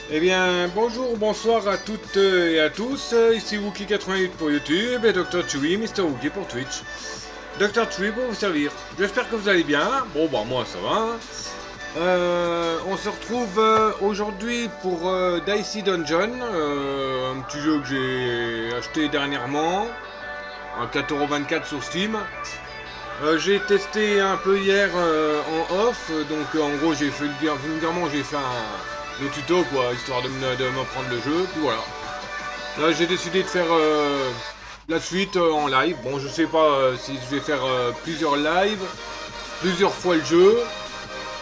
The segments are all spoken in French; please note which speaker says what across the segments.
Speaker 1: Eh bien, bonjour, bonsoir à toutes et à tous. Ici Wookie88 pour YouTube et Dr. Chewy, Mr. Wookie pour Twitch. Dr. Chewy pour vous servir. J'espère que vous allez bien. Bon, bah, moi, ça va. Hein. On se retrouve aujourd'hui pour Dicey Dungeon, un petit jeu que j'ai acheté dernièrement, à 4,24€ sur Steam. J'ai testé un peu hier en off, donc en gros j'ai fait vulgairement j'ai fait le tuto quoi, histoire de m'apprendre le jeu, puis voilà. Là j'ai décidé de faire la suite en live. Bon je sais pas si je vais faire plusieurs lives, plusieurs fois le jeu.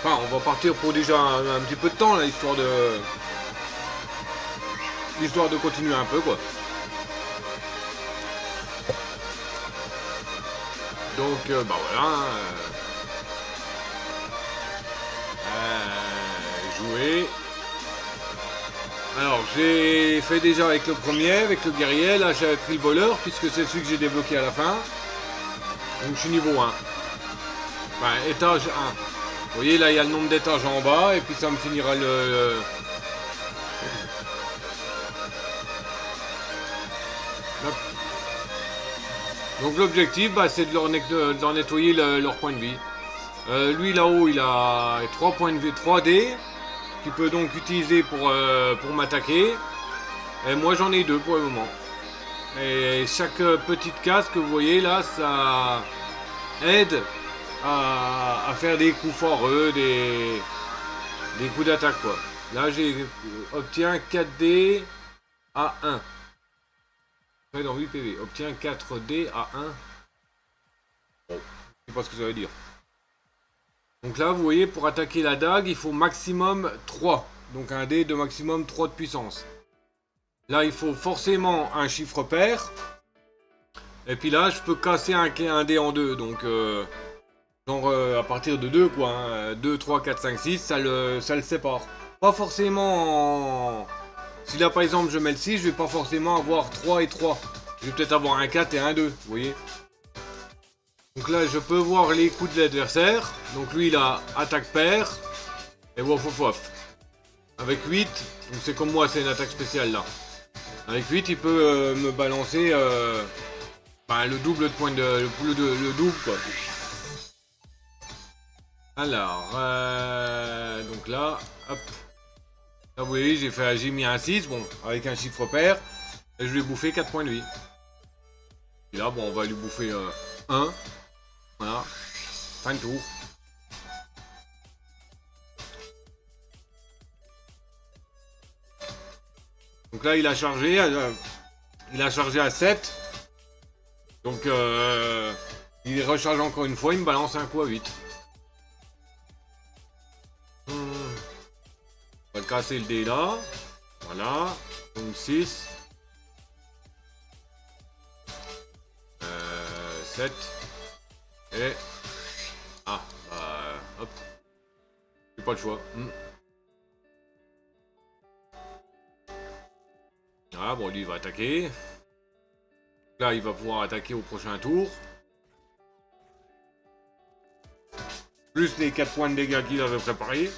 Speaker 1: Enfin on va partir pour déjà un petit peu de temps là, histoire de continuer un peu quoi. Donc bah voilà. Jouer. Alors j'ai fait déjà avec le premier, avec le guerrier, là j'ai pris le voleur puisque c'est celui que j'ai débloqué à la fin. Donc je suis niveau 1. Enfin étage 1. Vous voyez là il y a le nombre d'étages en bas et puis ça me finira Donc l'objectif bah, c'est de leur nettoyer leur point de vie. Lui là-haut il a 3 points de vie, 3D qu'il peut donc utiliser pour m'attaquer. Et moi j'en ai 2 pour le moment. Et chaque petite case que vous voyez là, ça aide à faire des coups foireux, des coups d'attaque quoi. Là j'ai obtient 4D à 1. Fait dans 8 PV. Obtient 4D à 1. Bon, je sais pas ce que ça veut dire. Donc là vous voyez pour attaquer la dague il faut maximum 3. Donc un dé de maximum 3 de puissance. Là il faut forcément un chiffre pair. Et puis là je peux casser un dé en deux. Donc genre à partir de 2 quoi, hein. 2, 3, 4, 5, 6, ça le sépare. Pas forcément Si là par exemple je mets le 6, je vais pas forcément avoir 3 et 3. Je vais peut-être avoir un 4 et un 2, vous voyez. Donc là je peux voir les coups de l'adversaire. Donc lui il a attaque paire. Et wof wof wof. Avec 8, donc c'est comme moi, c'est une attaque spéciale là. Avec 8 il peut me balancer le double de points le double quoi. Alors, donc là, hop. Là, vous voyez, j'ai mis un 6, bon, avec un chiffre pair. Et je lui ai bouffé 4 points de vie. Et là, bon, on va lui bouffer 1. Voilà. Fin de tour. Donc là, il a chargé à 7. Donc, il recharge encore une fois, il me balance un coup à 8. On va casser le dé là. Voilà. Donc 6. 7. Et... Ah, bah... Hop. J'ai pas le choix. Ah, bon, lui, il va attaquer. Là, il va pouvoir attaquer au prochain tour. Plus les 4 points de dégâts qu'il avait préparés.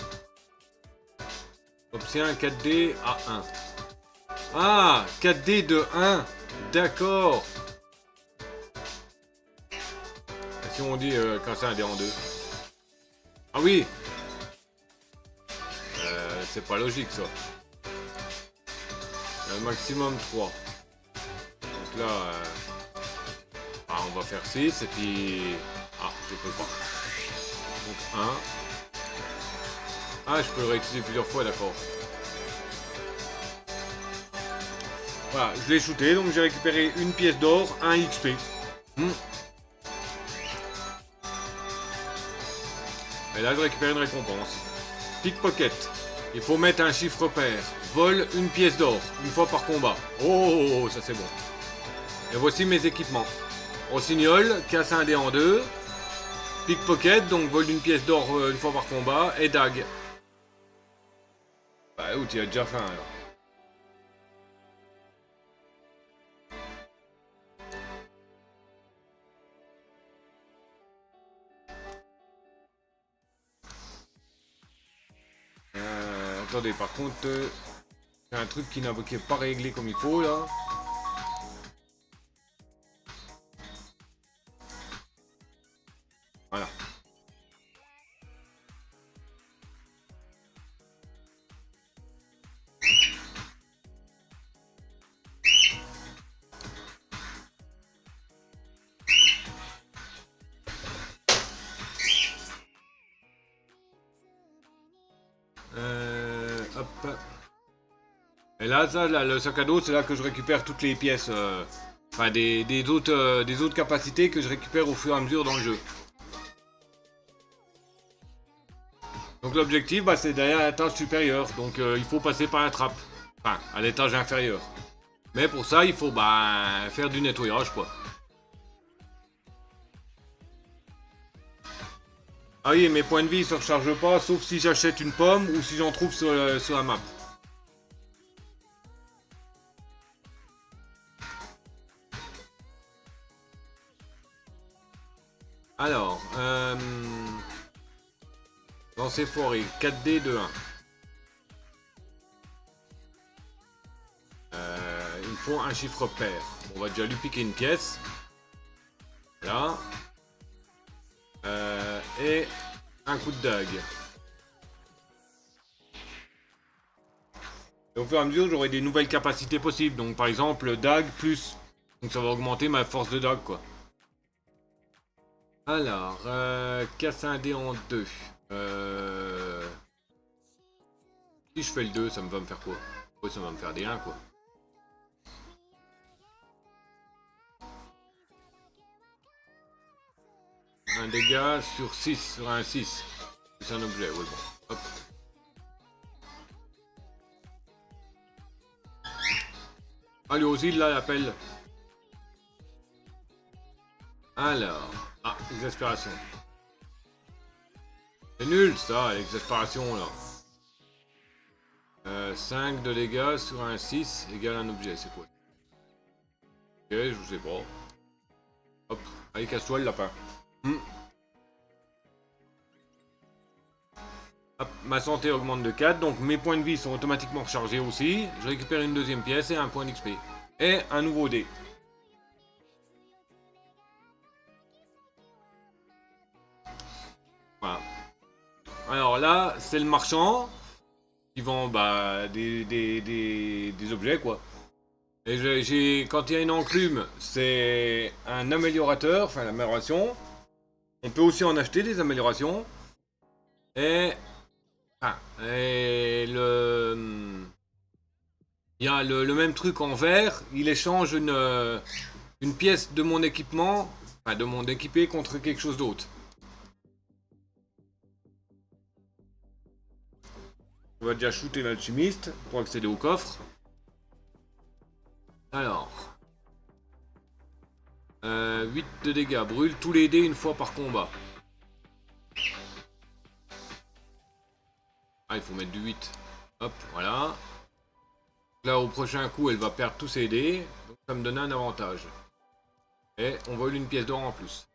Speaker 1: Obtient 4D à 1. Ah, 4D de 1. D'accord. Si on dit quand c'est un dé en 2. Ah oui. C'est pas logique ça. Maximum 3. Donc là, on va faire 6 et puis... Ah, je peux pas. Donc 1. Ah, je peux le réutiliser plusieurs fois, d'accord. Voilà, je l'ai shooté, donc j'ai récupéré une pièce d'or, un XP. Et là, je récupère une récompense. Pickpocket. Il faut mettre un chiffre pair. Vole une pièce d'or, une fois par combat. Oh, ça c'est bon. Et voici mes équipements. Rossignol, casse un dé en 2. Pickpocket, donc vole une pièce d'or une fois par combat. Et dague. Bah, où tu as déjà faim alors. Attendez, par contre, C'est un truc qui n'est pas réglé comme il faut là. Voilà. Hop. Et là, ça, là, le sac à dos, c'est là que je récupère toutes les pièces. Enfin, des autres capacités que je récupère au fur et à mesure dans le jeu. Donc l'objectif, bah, c'est d'aller à l'étage supérieur. Donc il faut passer par la trappe. Enfin, à l'étage inférieur. Mais pour ça, il faut bah, faire du nettoyage, quoi. Ah oui, mes points de vie ne se rechargent pas, sauf si j'achète une pomme ou si j'en trouve sur la map. Alors, dans ces forêts, 4D de 1. Il me faut un chiffre pair. On va déjà lui piquer une pièce. Là. Et un coup de dague. Et au fur et à mesure, j'aurai des nouvelles capacités possibles. Donc par exemple, dague plus. Donc ça va augmenter ma force de dague, quoi. Alors, casse un dé en 2. Si je fais le 2, ça va me faire quoi? Ouais, ça va me faire des 1, quoi. Un dégât sur 6, sur un 6. C'est un objet, ouais, bon. Hop. Ah, lui aussi, il l'appelle. Alors. Ah, exaspération. C'est nul, ça, l'exaspération, là. 5 de dégâts sur un 6 égale un objet, c'est quoi? Ok, je sais pas. Hop, allez, casse-toi le lapin. Hop, ma santé augmente de 4, donc mes points de vie sont automatiquement rechargés aussi. Je récupère une deuxième pièce et un point d'XP. Et un nouveau dé. Voilà. Alors là, c'est le marchand qui vend bah, des objets, quoi. Et quand il y a une enclume, c'est un améliorateur, enfin l'amélioration. On peut aussi en acheter des améliorations. Et, et il y a le même truc en vert. Il échange une pièce de mon équipement, enfin de mon équipé contre quelque chose d'autre. On va déjà shooter l'alchimiste pour accéder au coffre. Alors. 8 de dégâts. Brûle tous les dés une fois par combat. Ah, il faut mettre du 8. Hop, voilà. Là, au prochain coup, elle va perdre tous ses dés. Donc, ça me donne un avantage. Et on vole une pièce d'or en plus.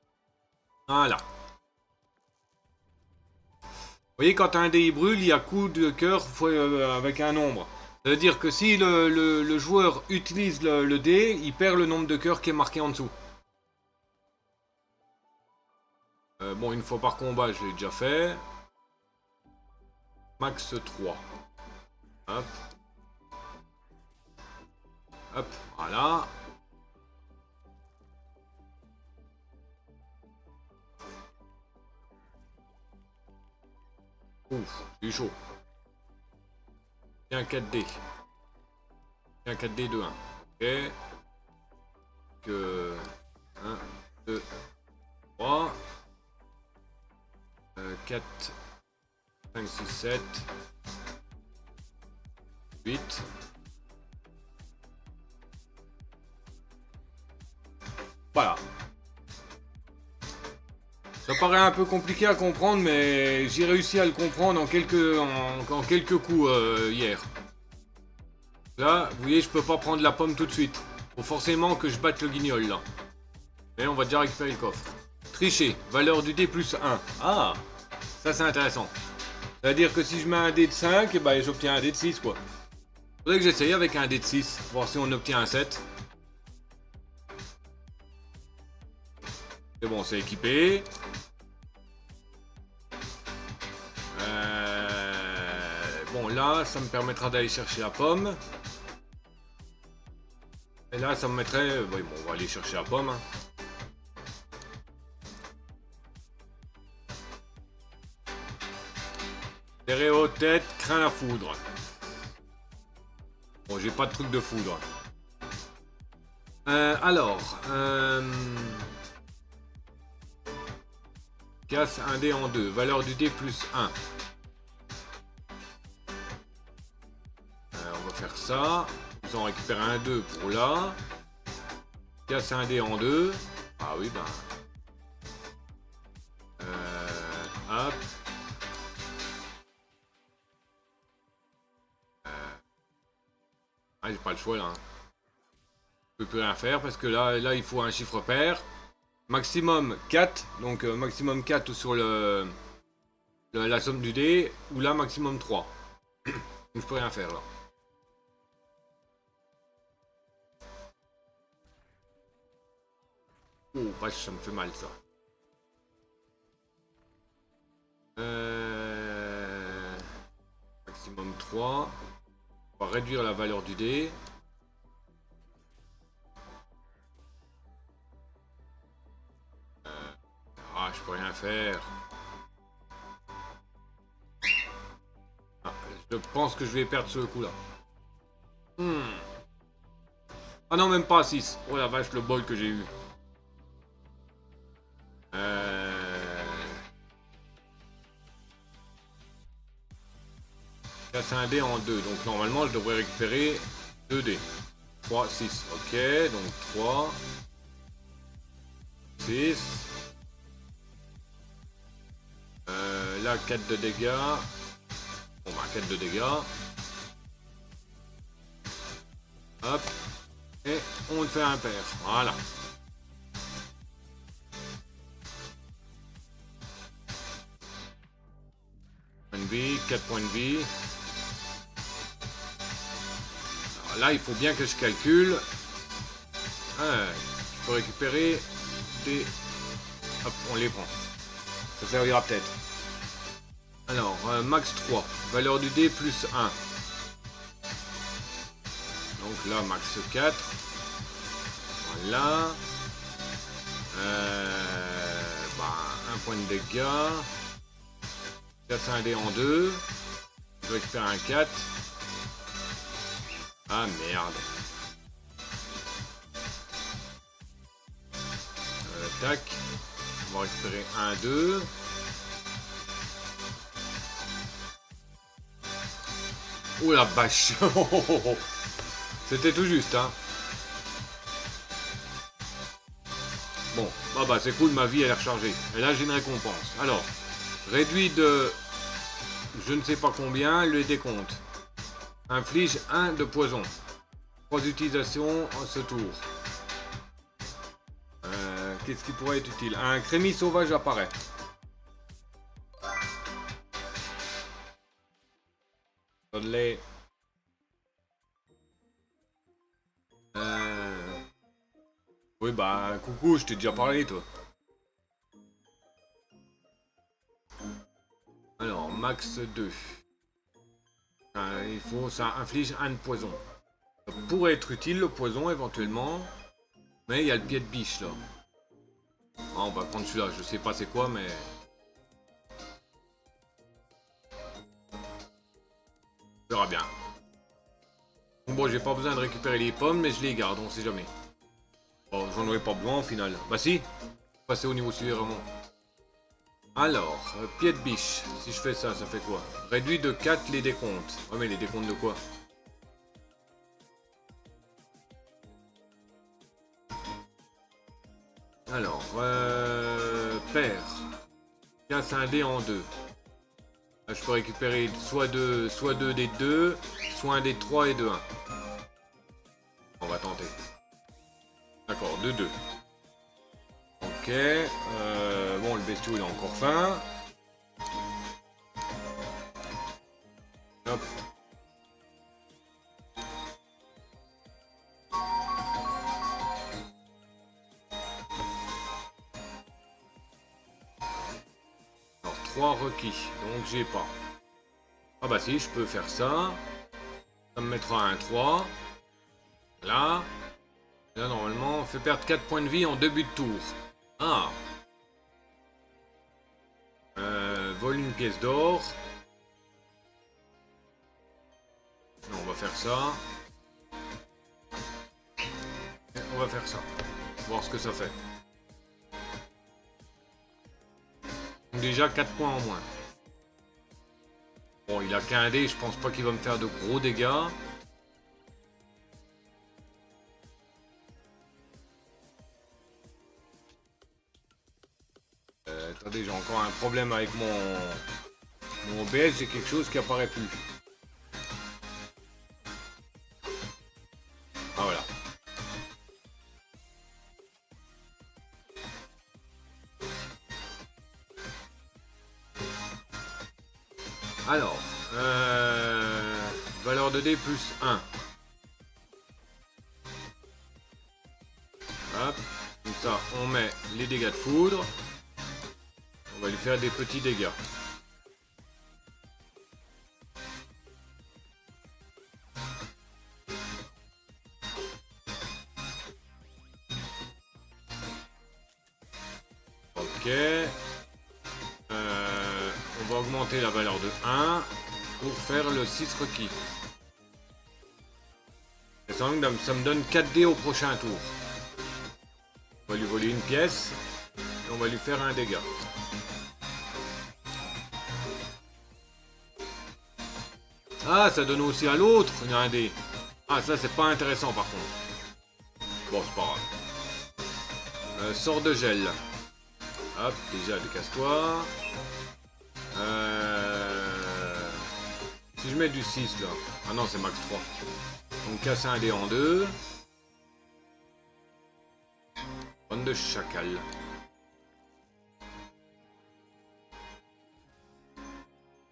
Speaker 1: Voilà. Vous voyez, quand un dé il brûle, il y a coup de cœur avec un nombre. Ça veut dire que si le joueur utilise le dé, il perd le nombre de cœurs qui est marqué en dessous. Bon, une fois par combat, je l'ai déjà fait. Max 3. Hop. Hop, voilà. Ouf, j'ai eu chaud. J'ai un 4D. J'ai un 4D de 1. Ok. Que 1, 2, 3. 4, 5, 6, 7, 8. Voilà. Ça paraît un peu compliqué à comprendre, mais j'ai réussi à le comprendre en quelques coups hier. Là, vous voyez, je peux pas prendre la pomme tout de suite. Faut forcément que je batte le guignol, là. Mais on va déjà récupérer le coffre. Tricher, valeur du dé plus 1. Ah, ça c'est intéressant. C'est-à-dire que si je mets un dé de 5, bah, j'obtiens un dé de 6, quoi. Faudrait que j'essaye avec un dé de 6, voir si on obtient un 7. C'est bon, c'est équipé. Bon, là, ça me permettra d'aller chercher la pomme. Et là, ça me mettrait... Oui, bon, on va aller chercher la pomme. Hein. Serré aux têtes, crains la foudre. Bon, j'ai pas de truc de foudre. Alors... Casse un dé en deux. Valeur du dé plus 1. On va faire ça. Nous en récupérer un 2 pour là. Casse un dé en deux. Ah oui, ben... hop. Ah, j'ai pas le choix là. Je peux plus rien faire parce que là il faut un chiffre pair. Maximum 4. Donc maximum 4 sur la somme du dé. Ou là maximum 3. Donc je peux rien faire là. Oh, vache, ça me fait mal ça. Maximum 3. On va réduire la valeur du dé. Ah, je peux rien faire. Ah, je pense que je vais perdre ce coup-là. Ah non, même pas 6. Oh la vache, le bol que j'ai eu. Casse un dé en 2. Donc normalement, je devrais récupérer 2 dés. 3, 6. Ok, donc 3. 6. Là, 4 de dégâts. Bon, bah, 4 de dégâts. Hop. Et on fait un pair. Voilà. Point de vie, 4 points de vie. Alors là, il faut bien que je calcule. Je peux récupérer des... Hop, on les prend. Ça servira peut-être. Alors, max 3. Valeur du dé plus 1. Donc là, max 4. Voilà. Un point de dégâts. Casse un dé en 2. Je récupère un 4. Ah merde. Tac. On va récupérer un 2. Oh la vache. C'était tout juste, hein. Bon, bah c'est cool, ma vie elle est rechargée. Et là j'ai une récompense. Alors, réduit de je ne sais pas combien le décompte. Inflige 1 de poison. 3 utilisations en ce tour. Qu'est-ce qui pourrait être utile? Un crémis sauvage apparaît. Donne-les. Oui, bah, coucou, je t'ai déjà parlé, toi. Alors, max 2. Il faut, ça inflige 1 de poison. Ça pourrait être utile, le poison, éventuellement. Mais il y a le pied de biche, là. Ah, on va prendre celui-là, je sais pas c'est quoi, mais... On verra bien. Bon, j'ai pas besoin de récupérer les pommes, mais je les garde, on sait jamais. Bon, j'en aurais pas besoin, au final. Bah si, passer au niveau suivant. Alors, pied de biche. Si je fais ça, ça fait quoi? Réduit de 4 les décomptes. Ouais, mais les décomptes de quoi? Alors, paire. Casse un dé en 2. Là, je peux récupérer soit 2 des 2, soit un des 3 et de 1. On va tenter. D'accord, 2-2. Ok. Bon, le bestiau il a encore faim. Hop. 3 requis. Donc j'ai pas. Ah bah si, je peux faire ça. Ça me mettra un 3. Là. Là, normalement, on fait perdre 4 points de vie en début de tour. Ah. Vole une pièce d'or. On va faire ça. Et on va faire ça. Voir ce que ça fait. Donc déjà 4 points en moins. Bon, il a qu'un dé, je pense pas qu'il va me faire de gros dégâts. Attendez, j'ai encore un problème avec mon OBS, j'ai quelque chose qui apparaît plus. Ah voilà. Alors, valeur de dé plus 1. Hop, comme ça on met les dégâts de foudre. On va lui faire des petits dégâts. Ok. On va augmenter la valeur de 1 pour faire le 6 requis. Et ça me donne 4 dés au prochain tour. On va lui voler une pièce et on va lui faire un dégât. Ah, ça donne aussi à l'autre un dé. Ah, ça c'est pas intéressant par contre. Bon, c'est pas grave. Sort de gel. Hop, déjà décasse-toi. Si je mets du 6 là. Ah non, c'est max 3. Donc casse un dé en deux. Bande de chacal.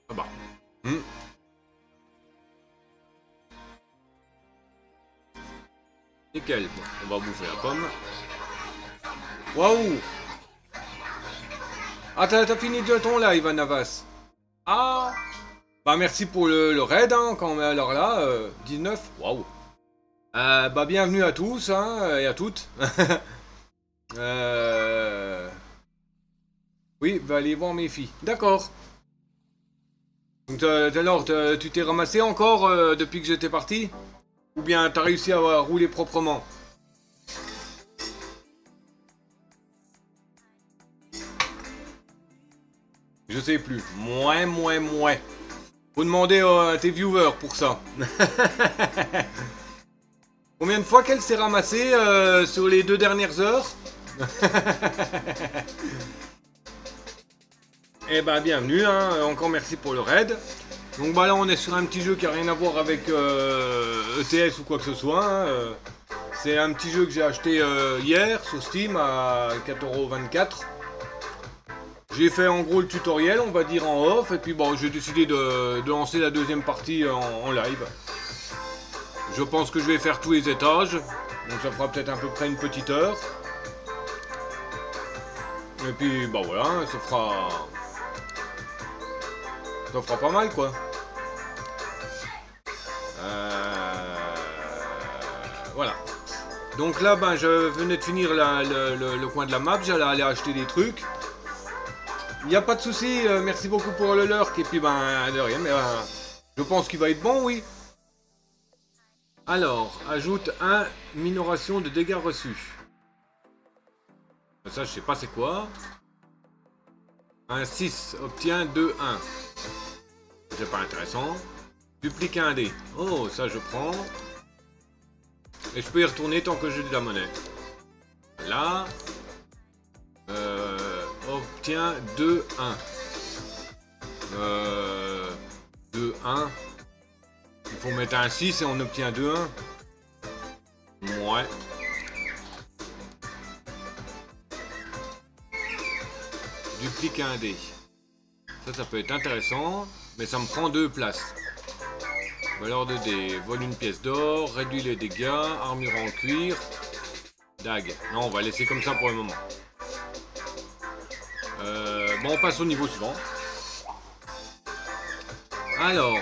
Speaker 1: Ah bah. Nickel. Bon, on va bouffer la pomme. Waouh! Ah, t'as fini de ton live, Navas. Ah! Bah, merci pour le raid, hein, quand même. Alors là, 19. Waouh! Bah, bienvenue à tous, hein, et à toutes. Oui, bah, allez voir mes filles. D'accord. Donc, alors, tu t'es ramassé encore depuis que j'étais parti? Ou bien t'as réussi à rouler proprement? Je sais plus. Moins. Faut demander à tes viewers pour ça. Combien de fois qu'elle s'est ramassée sur les 2 dernières heures? Eh ben bienvenue, hein. Encore merci pour le raid. Donc bah là on est sur un petit jeu qui a rien à voir avec ETS ou quoi que ce soit. Hein. C'est un petit jeu que j'ai acheté hier sur Steam à 4,24 €. J'ai fait en gros le tutoriel, on va dire en off, et puis bon, j'ai décidé de lancer la deuxième partie en live. Je pense que je vais faire tous les étages, donc ça fera peut-être à peu près une petite heure. Et puis bah voilà, ça fera pas mal quoi. Voilà. Donc là, ben, je venais de finir le coin de la map, j'allais aller acheter des trucs. Il n'y a pas de souci, merci beaucoup pour le lurk, et puis ben, de rien, mais je pense qu'il va être bon, oui. Alors, ajoute 1 minoration de dégâts reçus. Ça, je sais pas c'est quoi. Un 6, obtient 2, 1. C'est pas intéressant. Duplique un dé. Oh, ça je prends. Et je peux y retourner tant que j'ai de la monnaie. Là. Obtient 2, 1. 2, 1. Il faut mettre un 6 et on obtient 2, 1. Ouais. Duplique un dé. Ça peut être intéressant. Mais ça me prend 2 places. Valeur de dé. Vole une pièce d'or. Réduit les dégâts. Armure en cuir. Dague. Non, on va laisser comme ça pour le moment. Bon, on passe au niveau suivant. Alors,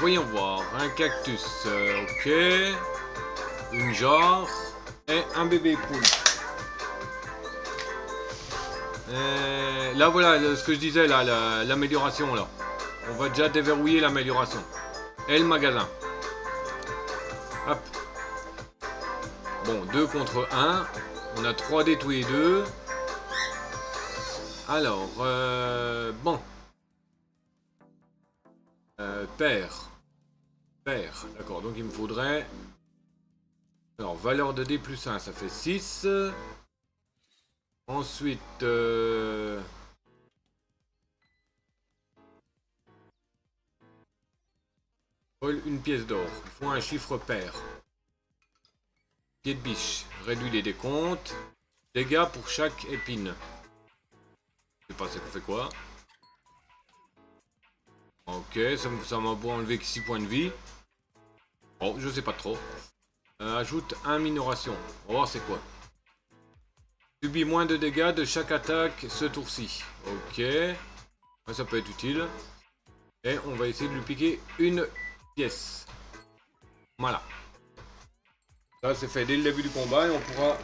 Speaker 1: voyons voir. Un cactus, ok. Une jarre. Et un bébé poule. Là, voilà ce que je disais, là, l'amélioration, là. On va déjà déverrouiller l'amélioration. Et le magasin. Hop. Bon, 2 contre 1. On a 3D tous les deux. Alors, bon. Père. Père, d'accord. Donc il me faudrait... Alors, valeur de D plus 1, ça fait 6. Ensuite... une pièce d'or. Il faut un chiffre pair. Pied de biche. Réduit les décomptes. Dégâts pour chaque épine. Je sais pas, ça fait quoi. Ok, ça m'a beau enlever 6 points de vie. Oh, je sais pas trop. Ajoute 1 minoration. On va voir c'est quoi. Subit moins de dégâts de chaque attaque ce tour-ci. Ok. Ça peut être utile. Et on va essayer de lui piquer une pièce. Voilà. Ça c'est fait dès le début du combat et on pourra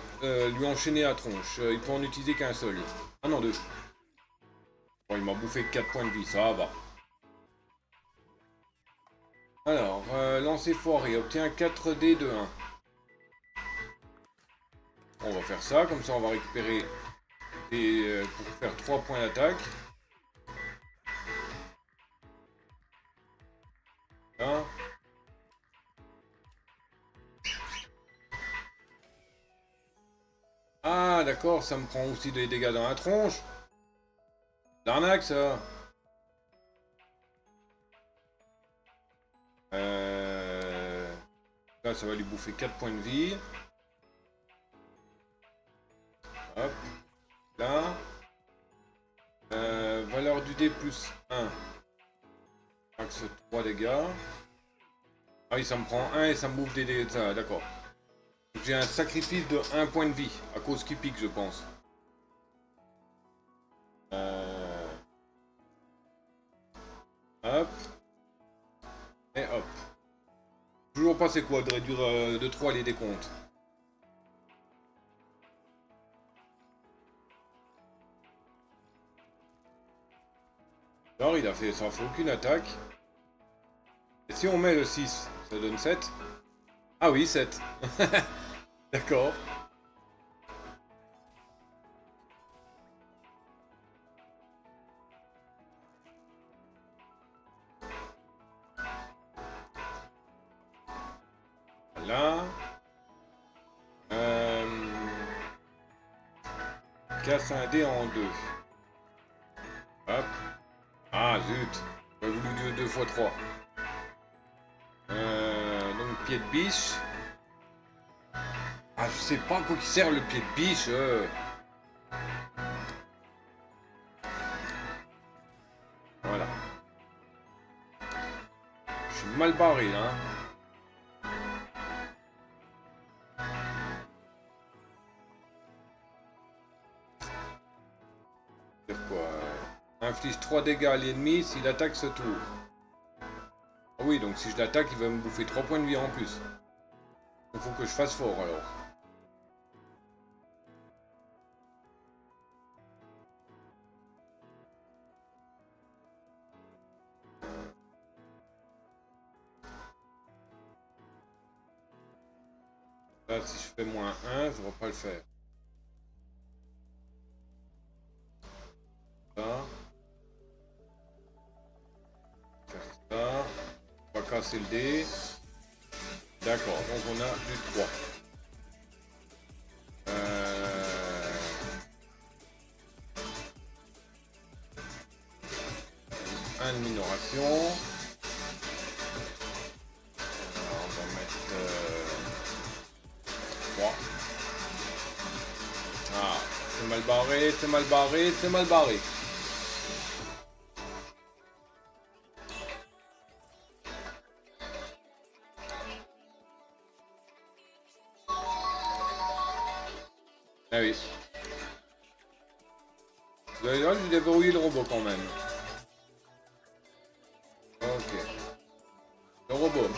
Speaker 1: lui enchaîner la tronche. Il peut en utiliser qu'un seul. Ah non, 2. Bon, il m'a bouffé 4 points de vie, ça va. Alors, lancer foiré, obtient 4D de 1. On va faire ça, comme ça on va récupérer des, pour faire 3 points d'attaque. Là. Ah d'accord, ça me prend aussi des dégâts dans la tronche. L'arnaque ça. Là ça va lui bouffer 4 points de vie. Hop. Là. Valeur du dé plus 1. Max 3 dégâts. Ah oui, ça me prend 1 et ça me bouffe des dégâts. Ça, d'accord. J'ai un sacrifice de 1 point de vie. À cause qu'il pique, je pense. Hop. Et hop. Toujours pas c'est quoi de réduire de 3 les décomptes. Alors il a fait, ça fait aucune attaque. Et si on met le 6, ça donne 7. Ah oui, 7. D'accord. Voilà. Casse un dé en 2. Hop. Ah zut. J'aurais voulu 2 fois 3. Donc pied de biche. Ah je sais pas à quoi qui sert le pied de biche. Voilà. Je suis mal barré là. Inflige 3 dégâts à l'ennemi s'il attaque ce tour. Ah oui, donc si je l'attaque, il va me bouffer 3 points de vie en plus. Il faut que je fasse fort alors. Là, si je fais moins 1, ça va pas le faire. Ça. Faire ça. On va casser le dé. D'accord, donc on a du 3. Un de minoration. Alors, on va mettre 3. Ah, c'est mal barré, c'est mal barré, c'est mal barré. Ah oui. D'ailleurs, je vais déverrouiller le robot quand même.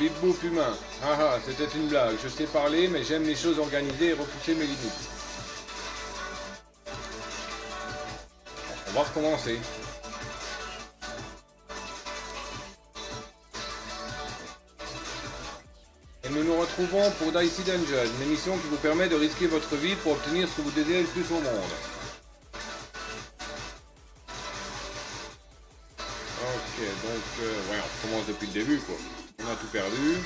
Speaker 1: Bip bouf humain. Ah ah, c'était une blague. Je sais parler, mais j'aime les choses organisées et repousser mes limites. On va recommencer. Et nous nous retrouvons pour Dicey Dungeon, une émission qui vous permet de risquer votre vie pour obtenir ce que vous désirez le plus au monde. Ok, donc, ouais, on commence depuis le début, quoi. On a tout perdu.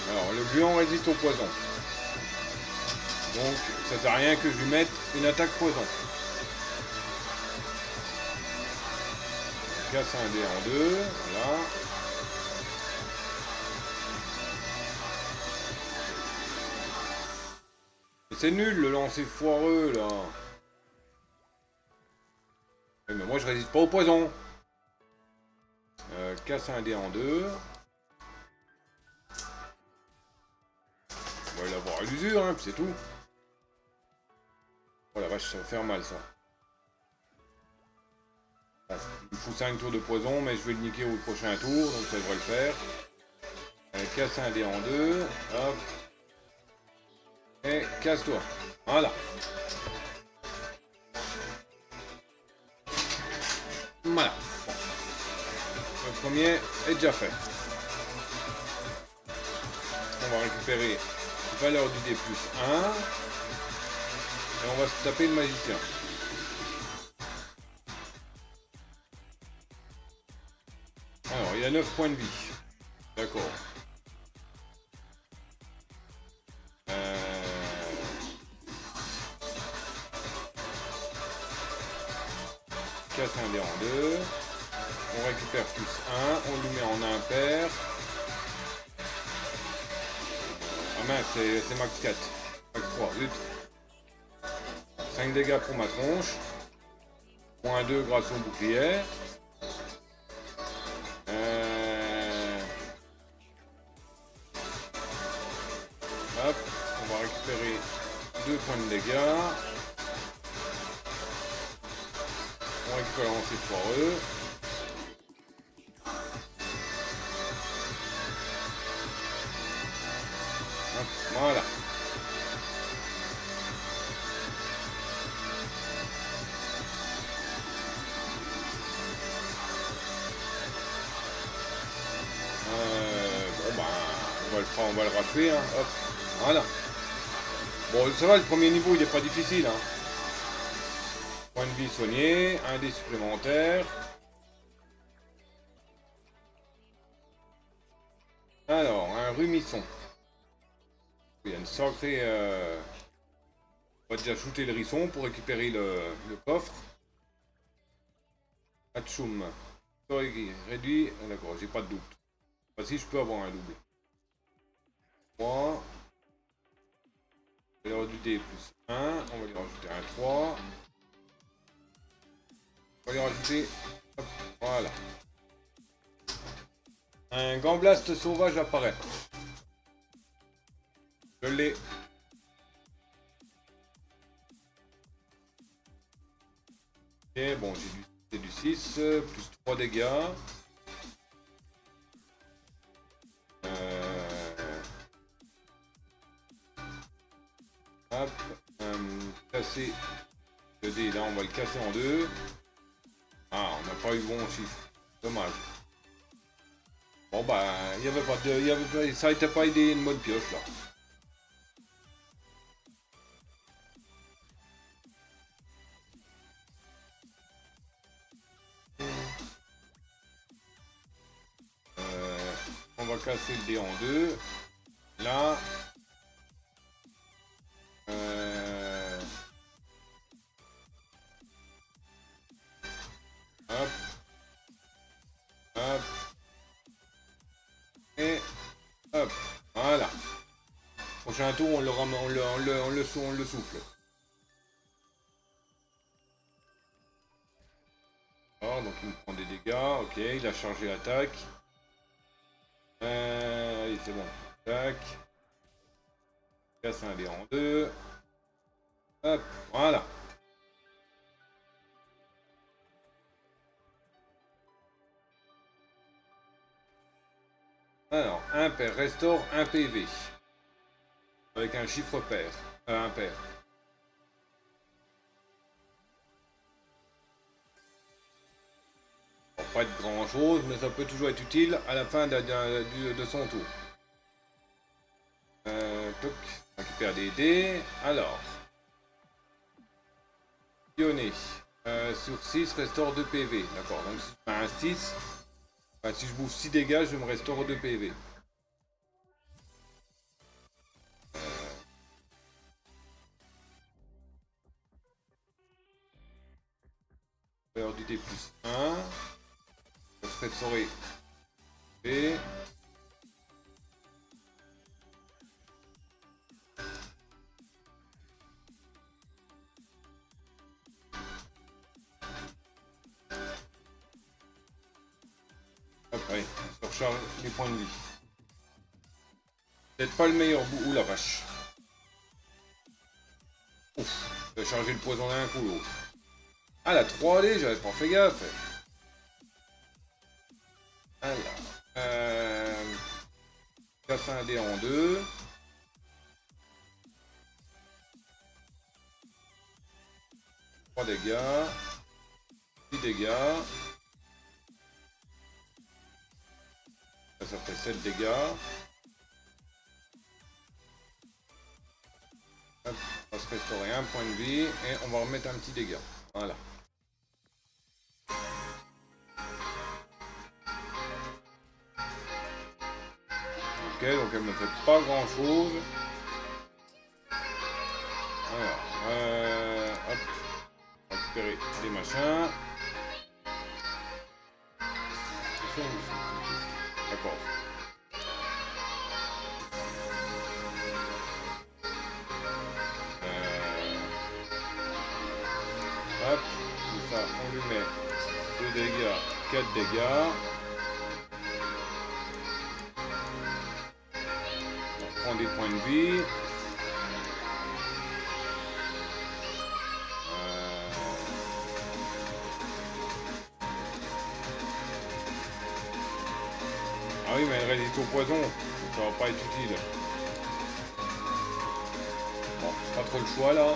Speaker 1: Alors, le gluant résiste au poison. Donc, ça sert à rien que je lui mette une attaque poison. On casse un dé en deux, voilà. C'est nul le lancer foireux là. Oui, mais moi je résiste pas au poison. Casse un dé en deux. On va l'avoir à l'usure, hein, puis c'est tout. Oh la vache, ça va faire mal ça. Bon, il me fout 5 tours de poison, mais je vais le niquer au prochain tour, donc ça devrait le faire. Casse un dé en deux. Hop. Et casse-toi. Voilà. Voilà. Le premier est déjà fait. On va récupérer valeur du dé plus 1. Et on va se taper le magicien. Alors, il a 9 points de vie. D'accord. Casse un dé en deux. On récupère plus 1. On lui met en impair. Ah mince, c'est max 4. Max 3, zut. 5 dégâts pour ma tronche. Moins 2 grâce au bouclier. Hop, on va récupérer 2 points de dégâts. On récupère le lancer foireux. Hop, voilà. Bon bah, on va le racheter, hein. Hop, voilà. Bon, ça va, le premier niveau il est pas difficile, hein. Point de vie soigné, un dé supplémentaire. Alors, un rumisson. Il y a une sacrée... On va déjà shooter le risson pour récupérer le coffre. Hatchoum. Réduit. Ah, d'accord, j'ai pas de doute. Enfin, si je peux avoir un double. 3. Valeur du dé plus 1. On va lui rajouter un 3. On va lui rajouter. Hop, voilà. Un Gamblast sauvage apparaît. Je l'ai. Ok, bon, j'ai du 6, plus 3 dégâts. Hop, casser le dé, là on va le casser en deux. Ah, on n'a pas eu bon chiffre. Dommage. Bon bah, il y avait pas de, ça n'était pas aidé une bonne pioche là. On va casser le dé en deux. Là. Hop. Hop. Et hop. Voilà. Prochain tour, on le souffle. Alors, donc il me prend des dégâts. Ok, il a chargé l'attaque. Allez, c'est bon. Tac. Casse un dé en deux. Hop, voilà. Alors, impair, restaure 1 PV. Avec un chiffre pair. Impair. Ça va pas être grand chose, mais ça peut toujours être utile à la fin de son tour. Toc, récupère des dés. Alors. Pionner. Sur 6, restaure 2 PV. D'accord, donc si je fais un 6, enfin, si je bouffe 6 dégâts, je me restaure 2 PV. Valeur du D plus 1. Je vais restaurer et après, on se recharge les points de vie. Peut-être pas le meilleur bout. Ouh la vache. Ouf, je vais charger le poison d'un coup l'autre. Ah la 3D, j'avais pas fait gaffe. Alors, casse un dé en deux. Trois dégâts. 6 dégâts. Ça fait 7 dégâts. Hop, on va se restaurer un point de vie et on va remettre un petit dégât. Voilà. Ok, donc elle me fait pas grand chose. Alors, hop, récupérer des machins. D'accord. Hop, tout ça, on lui met 2 dégâts, 4 dégâts. On prend des points de vie. Ah oui, mais elle résiste au poison, donc ça va pas être utile. Bon, pas trop le choix là.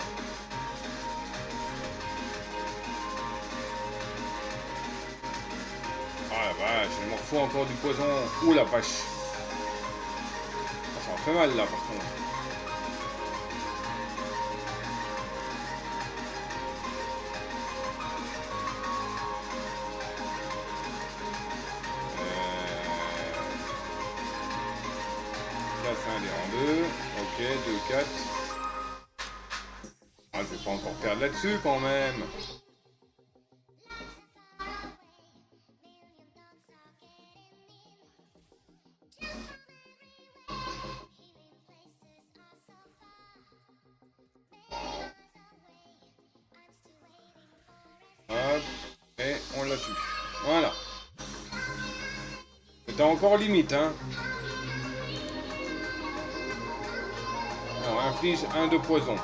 Speaker 1: Ah la vache, il me refaut encore du poison. Ouh la vache. Ça en fait mal là par contre. Un dé en deux. Ok, 2, 4. Ah, je vais pas encore perdre là-dessus quand même. Hop, et on la tue. Voilà. C'était encore limite, hein. Alors, inflige 1 de poison.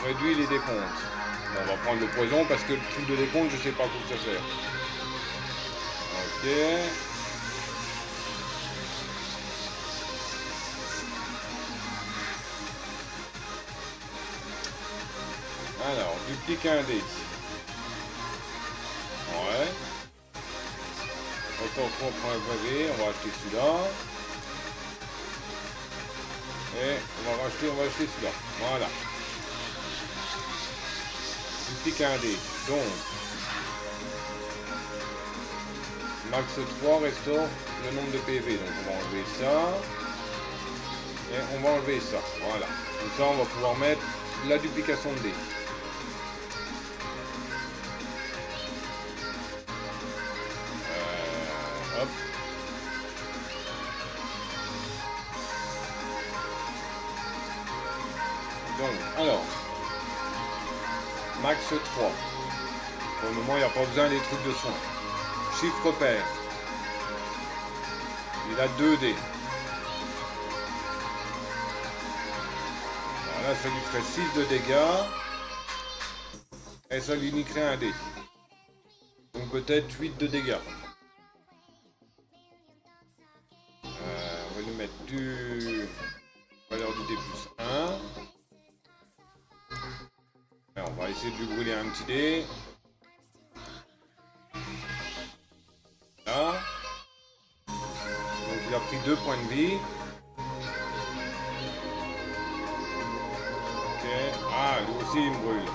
Speaker 1: Réduit les décomptes. Bon, on va prendre le poison parce que le truc de décompte, je sais pas quoi ça faire. Ok. Alors, duplique un dé. Ouais. Autant qu'on prend un pavé, on va acheter celui-là. Et on va acheter celui-là. Voilà. Duplique un dé. Donc, max 3 restaure le nombre de PV. Donc on va enlever ça. Et on va enlever ça. Voilà. Comme ça, on va pouvoir mettre la duplication de dés. Hop. Donc, alors. Max 3. Pour le moment, il n'y a pas besoin des trucs de soin. Chiffre pair. Il a 2 dés. Voilà, ça lui ferait 6 de dégâts. Et ça lui niquerait un dé. Donc peut-être 8 de dégâts. valeur du D plus 1. Alors, on va essayer de lui brûler un petit dé. Là. Donc il a pris 2 points de vie. Ok. Ah, lui aussi il me brûle.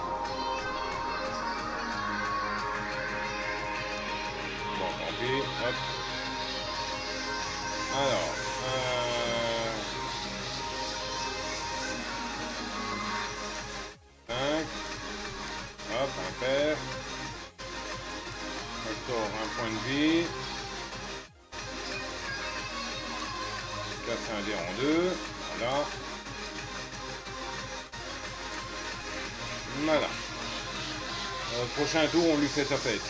Speaker 1: Bon, tant pis. Hop. Alors. 5. Hop, impair. Encore un point de vie. Casse un dé en deux. Voilà. Voilà. Prochain tour, on lui fait sa fête.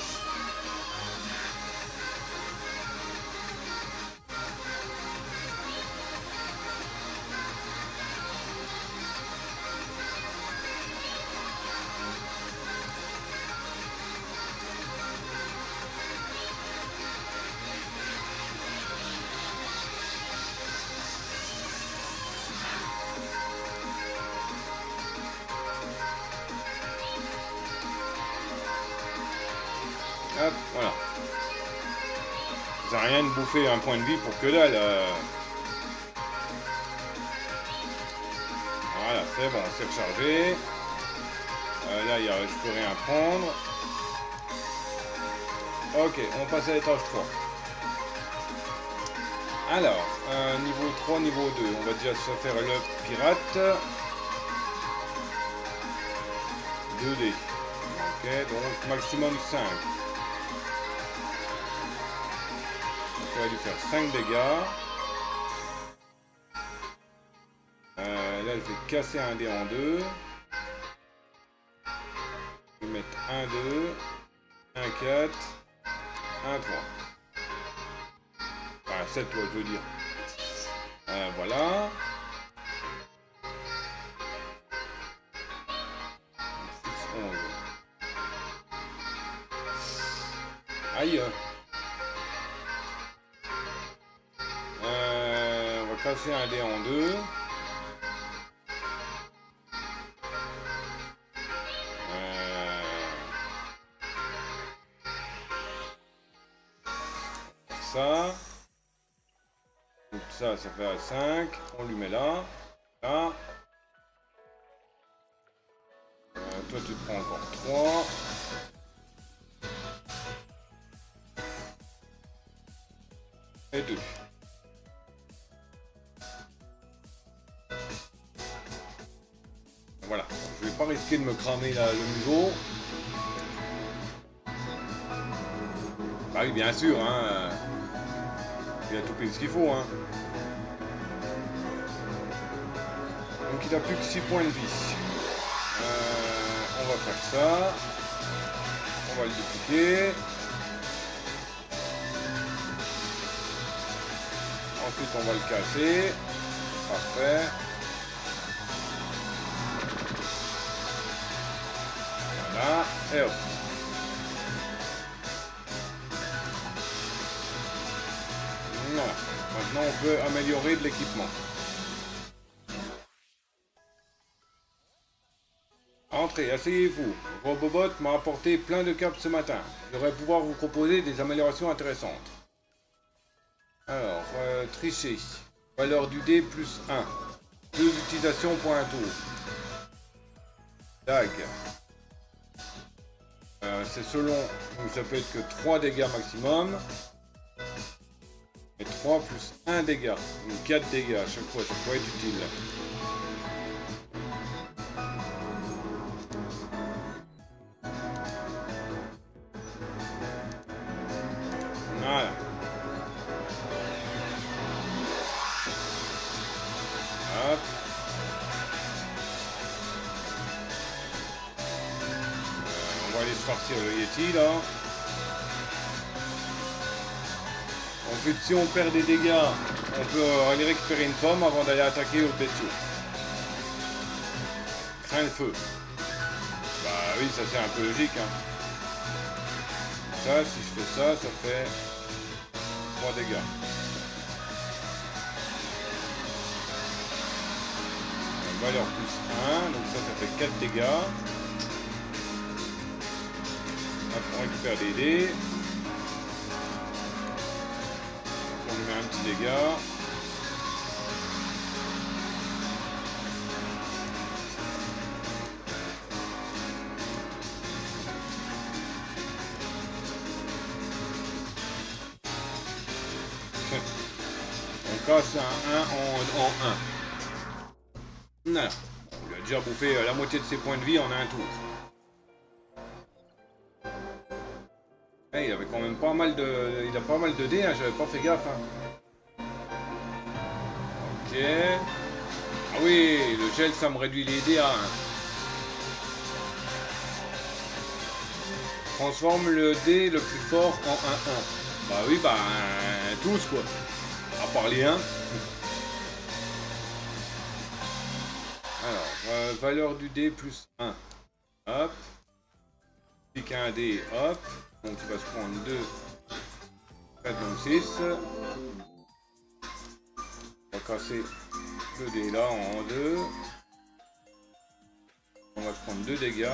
Speaker 1: Hop, voilà. Ça sert à rien de bouffer un point de vie pour que dalle. Voilà, c'est bon, c'est rechargé. Là, je peux rien prendre. Ok, on passe à l'étage 3. Alors, niveau 3, niveau 2, on va déjà se faire le pirate. 2D. Ok, donc maximum 5. On va lui faire 5 dégâts. Là, je vais casser un dé en deux. Je vais mettre 1, 2, 1, 4, 1, 3. Enfin, 7, toi, je veux dire. Voilà. 6, 11. Aïe. On va casser un dé en deux. Ça. Donc ça fait à 5. On lui met là. Là. Toi, tu prends encore 3. Et 2. Voilà. Je vais pas risquer de me cramer là, le museau. Bah oui, bien sûr, hein. Il a tout pris ce qu'il faut, hein. Donc il a plus que 6 points de vie. On va faire ça. On va le dupliquer. Ensuite on va le casser. Parfait. Voilà. Et hop. Voilà. Maintenant on peut améliorer de l'équipement. Entrez, asseyez-vous. Robobot m'a apporté plein de câbles ce matin. Je devrais pouvoir vous proposer des améliorations intéressantes. Alors, tricher. Valeur du dé plus 1. 2 utilisations pour un tour. Dag. C'est selon, donc ça peut être que 3 dégâts maximum. Et 3 plus 1 dégât. Donc 4 dégâts à chaque fois, ça pourrait être utile. Voilà. Hop. On va aller se farcir le Yeti là. Ensuite, si on perd des dégâts, on peut aller récupérer une pomme avant d'aller attaquer au bestiau. Crains le feu. Bah oui, ça c'est un peu logique. Hein. Ça, si je fais ça, ça fait 3 dégâts. valeur plus 1, donc ça fait 4 dégâts. Hop, on récupère des dés. On lui met un petit dégât. On casse un 1 en 1. Voilà. On lui a déjà bouffé la moitié de ses points de vie en un tour. Il avait quand même pas mal de. Il a pas mal de dés, hein, j'avais pas fait gaffe. Hein. Ok. Ah oui, le gel ça me réduit les dés à 1. Transforme le dé le plus fort en 1-1. Bah oui, bah tous quoi. À part les 1. Alors, valeur du dé plus 1. Hop. Clique un dé, hop. Donc il va se prendre 2. 4, donc 6. On va casser le dé là en 2. On va se prendre 2 dégâts.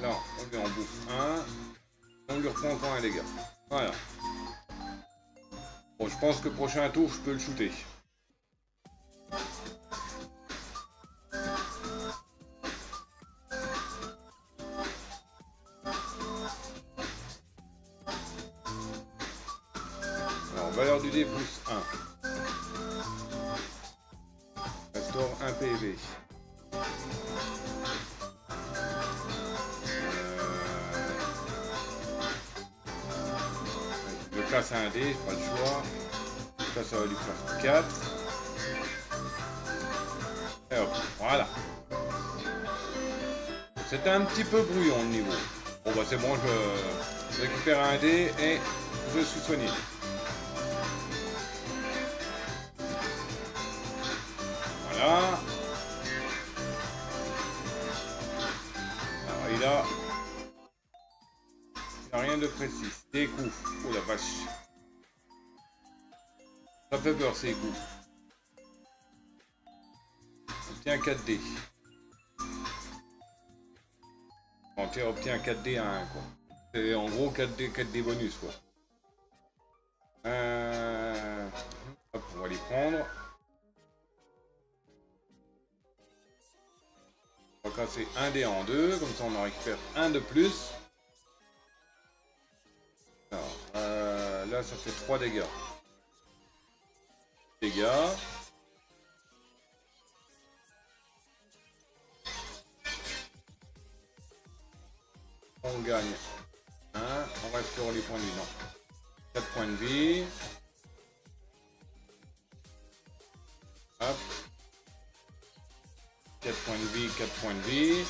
Speaker 1: Là, on lui en bouffe 1. On lui reprend encore un dégât. Voilà. Bon, je pense que le prochain tour, je peux le shooter. Alors, valeur du dé plus 1. Restaure 1 PV. Je casse un dé, j'ai pas le choix. Ça va lui faire 4. Et hop, voilà. C'était un petit peu brouillon le niveau. Bon bah c'est bon, je récupère un dé et je suis soigné. Voilà. Alors il a rien de précis. Des coups. Oh la vache. Ça fait peur ces coups. On obtient 4 dés. On obtient 4 dés à 1 quoi. C'est en gros 4 dés bonus quoi. Hop, on va les prendre. On va casser un dé en 2, comme ça on en récupère un de plus. Alors, là ça fait 3 dégâts. On gagne 1. On reste sur les points de vie. Non. 4 points de vie. Hop. 4 points de vie, 4 points de vie.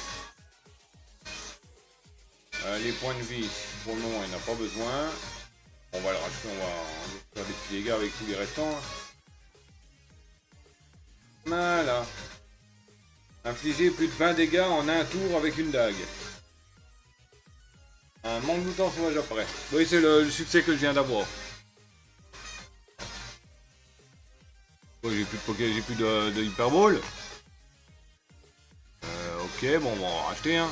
Speaker 1: Les points de vie, pour le moment, il n'a pas besoin. On va le racheter, on va faire des petits dégâts avec tous les restants. Voilà. Infliger plus de 20 dégâts en un tour avec une dague. Un manque de temps sauvage après. Oui, c'est le succès que je viens d'avoir. Oh, j'ai plus de Poké, j'ai plus de Hyper Ball. Ok, bon, on va en racheter un.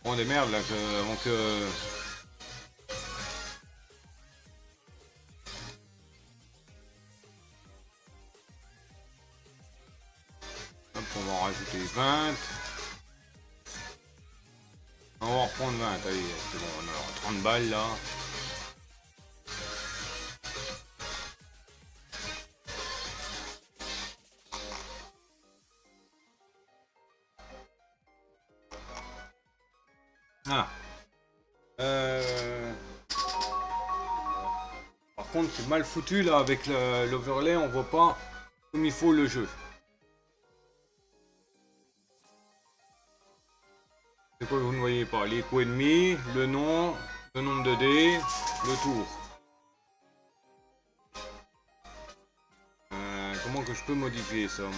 Speaker 1: Bon, des merdes là, avant que. Hop, on va en rajouter 20. On va en reprendre 20, allez, c'est bon, on a 30 balles là. Ah. Par contre, c'est mal foutu là avec l'overlay, on voit pas comme il faut le jeu. C'est quoi que vous ne voyez pas? Les coups ennemis, le nom, le nombre de dés, le tour. Comment que je peux modifier ça, moi?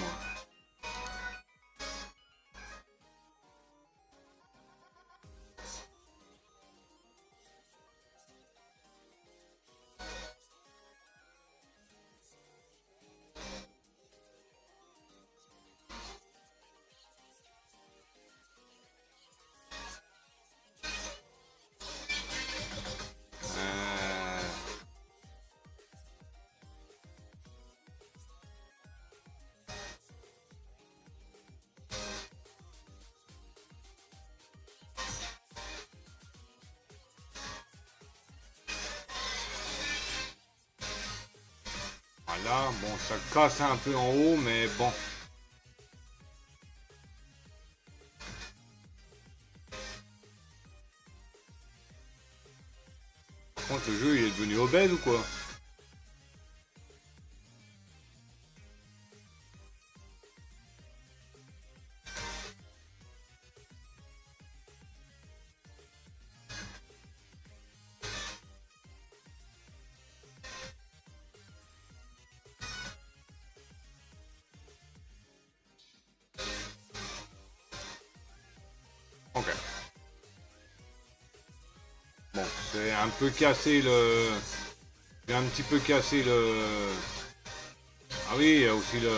Speaker 1: Voilà, bon, ça casse un peu en haut, mais bon. Par contre, le jeu, il est devenu obèse ou quoi? Ok. Bon, c'est un peu cassé le... J'ai un petit peu cassé le... Ah oui, il y a aussi le...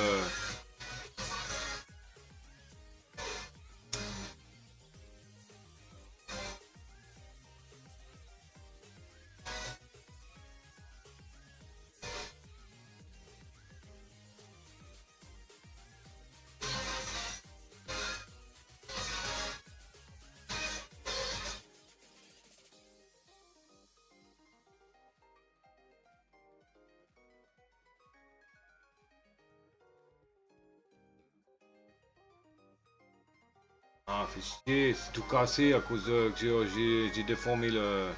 Speaker 1: Ah, fait chier, c'est tout cassé à cause de que j'ai déformé le...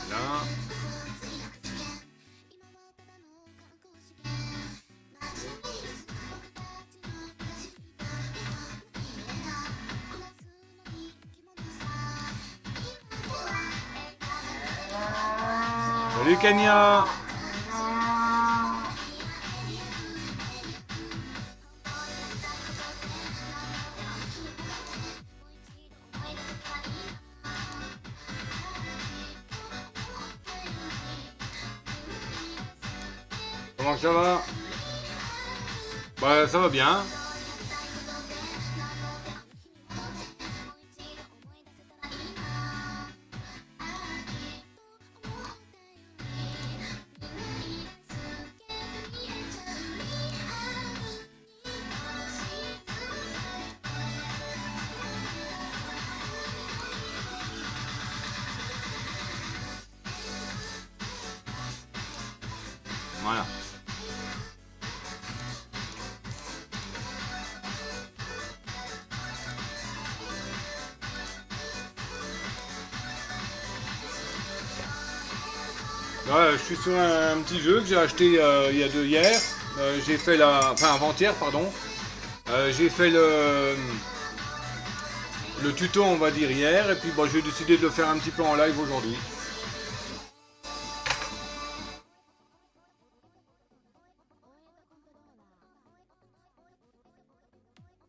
Speaker 1: Là. Salut Kenya. Comment ça va? Bah ça va bien. Voilà. Ouais, je suis sur un petit jeu que j'ai acheté il y a hier. J'ai fait la... Enfin avant-hier, pardon. J'ai fait le tuto, on va dire, hier. Et puis bon, j'ai décidé de le faire un petit peu en live aujourd'hui.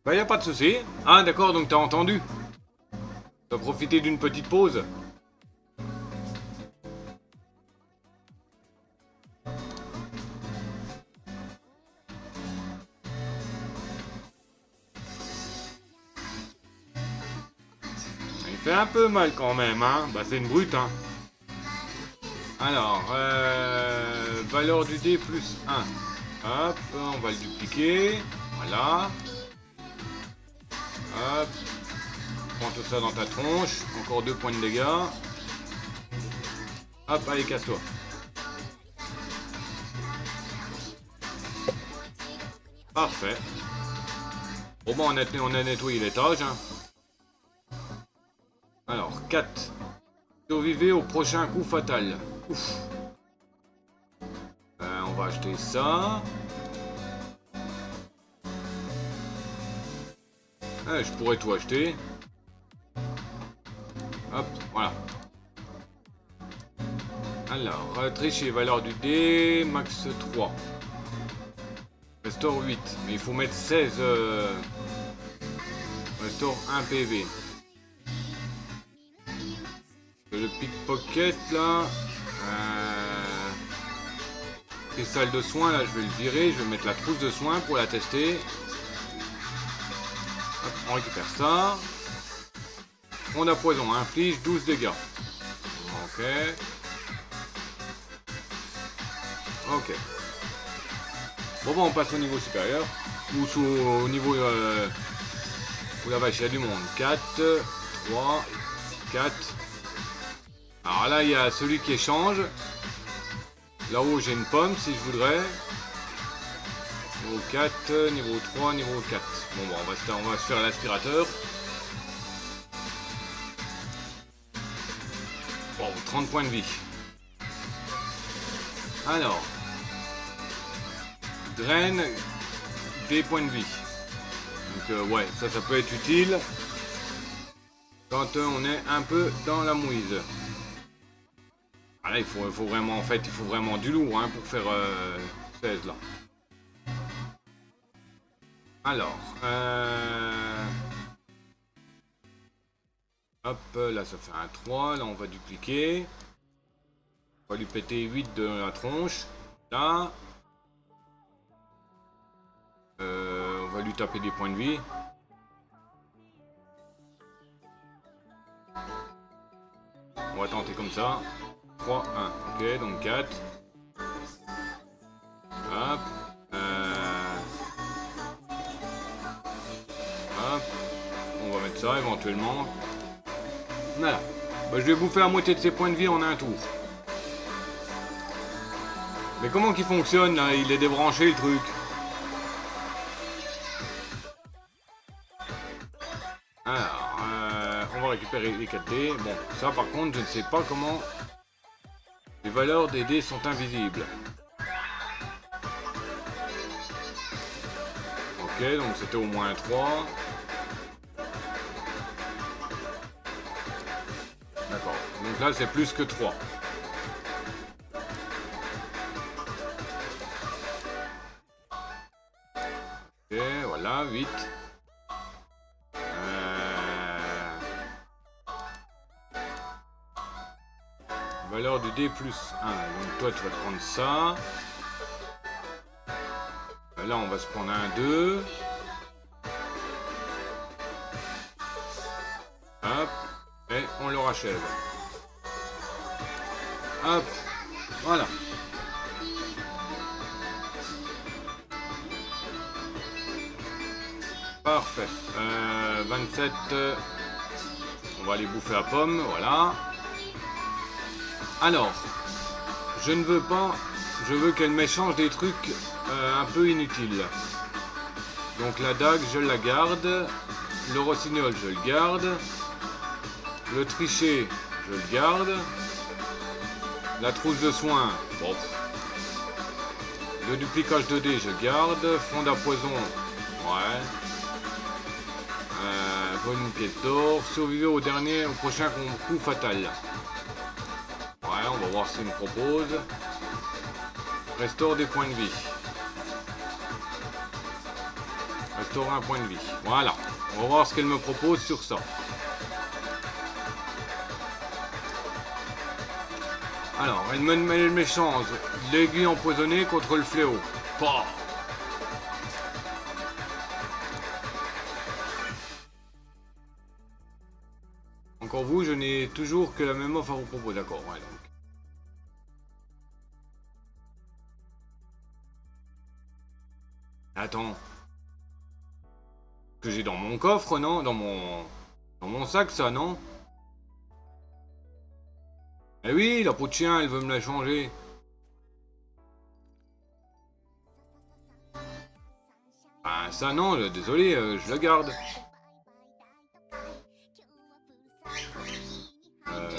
Speaker 1: Bah y a pas de souci. Ah d'accord, donc t'as entendu. T'as profité d'une petite pause. Il fait un peu mal quand même, hein. Bah c'est une brute, hein. Alors, valeur du dé plus 1. Hop, on va le dupliquer. Voilà. Hop. Prends tout ça dans ta tronche. Encore 2 points de dégâts. Hop, allez, casse-toi. Parfait. Bon, bon, on a nettoyé l'étage. Hein. Alors, 4. Survivez au prochain coup fatal. Ouf. On va acheter ça. Je pourrais tout acheter. Hop, voilà. Alors, tricher, valeur du dé, max 3. Restore 8. Mais il faut mettre 16. Restore 1 PV. Le pickpocket là. Cristal de soins là, je vais le virer. Je vais mettre la trousse de soins pour la tester. Hop, on récupère ça. On a poison, inflige 12 dégâts. Ok. Ok. Bon, bon, on passe au niveau supérieur. Ou au niveau où la vache, il y a du monde. 4, 3, 4. Alors là, il y a celui qui échange. Là-haut, j'ai une pomme si je voudrais. Niveau 4, niveau 3, niveau 4. Bon, bon on va se faire l'aspirateur. Bon, 30 points de vie. Alors. Draine des points de vie. Donc ouais, ça peut être utile quand on est un peu dans la mouise. Ah là, il faut vraiment, en fait, il faut vraiment du lourd hein, pour faire 16 là. Alors, hop, là ça fait un 3, là on va dupliquer. On va lui péter 8 de la tronche. Là. On va lui taper des points de vie. On va tenter comme ça. 3, 1. Ok, donc 4. Hop. Hop. On va mettre ça éventuellement. Voilà. Bah, je vais bouffer la moitié de ses points de vie en un tour. Mais comment qu'il fonctionne là? Il est débranché le truc. Alors, on va récupérer les 4 dés. Bon, ça par contre, je ne sais pas comment... Les valeurs des dés sont invisibles. Ok, donc c'était au moins 3. D'accord, donc là c'est plus que 3. Ok, voilà, 8. Valeur du dé plus 1. Donc toi tu vas te prendre ça. Là on va se prendre un 2. Hop. Et on le rachève. Hop. Voilà. Parfait. 27. On va aller bouffer la pomme. Voilà. Alors, je ne veux pas, je veux qu'elle m'échange des trucs un peu inutiles. Donc la dague, je la garde. Le rossignol, je le garde. Le tricher, je le garde. La trousse de soins, bon. Le duplicage de dés, je garde. Fond à poison, ouais. Bonne pièce d'or. Survivre au prochain coup fatal. Ouais, on va voir ce qu'il me propose. Restaure des points de vie. Restaure un point de vie. Voilà. On va voir ce qu'elle me propose sur ça. Alors, elle m'échange l'aiguille empoisonnée contre le fléau. Pah. Encore vous, je n'ai toujours que la même offre à vous proposer. D'accord, ouais, donc. Attends. Que j'ai dans mon coffre, non? Dans mon sac, ça, non? Eh oui, la peau de chien, elle veut me la changer. Ben, Ah, ça non, désolé, je le garde.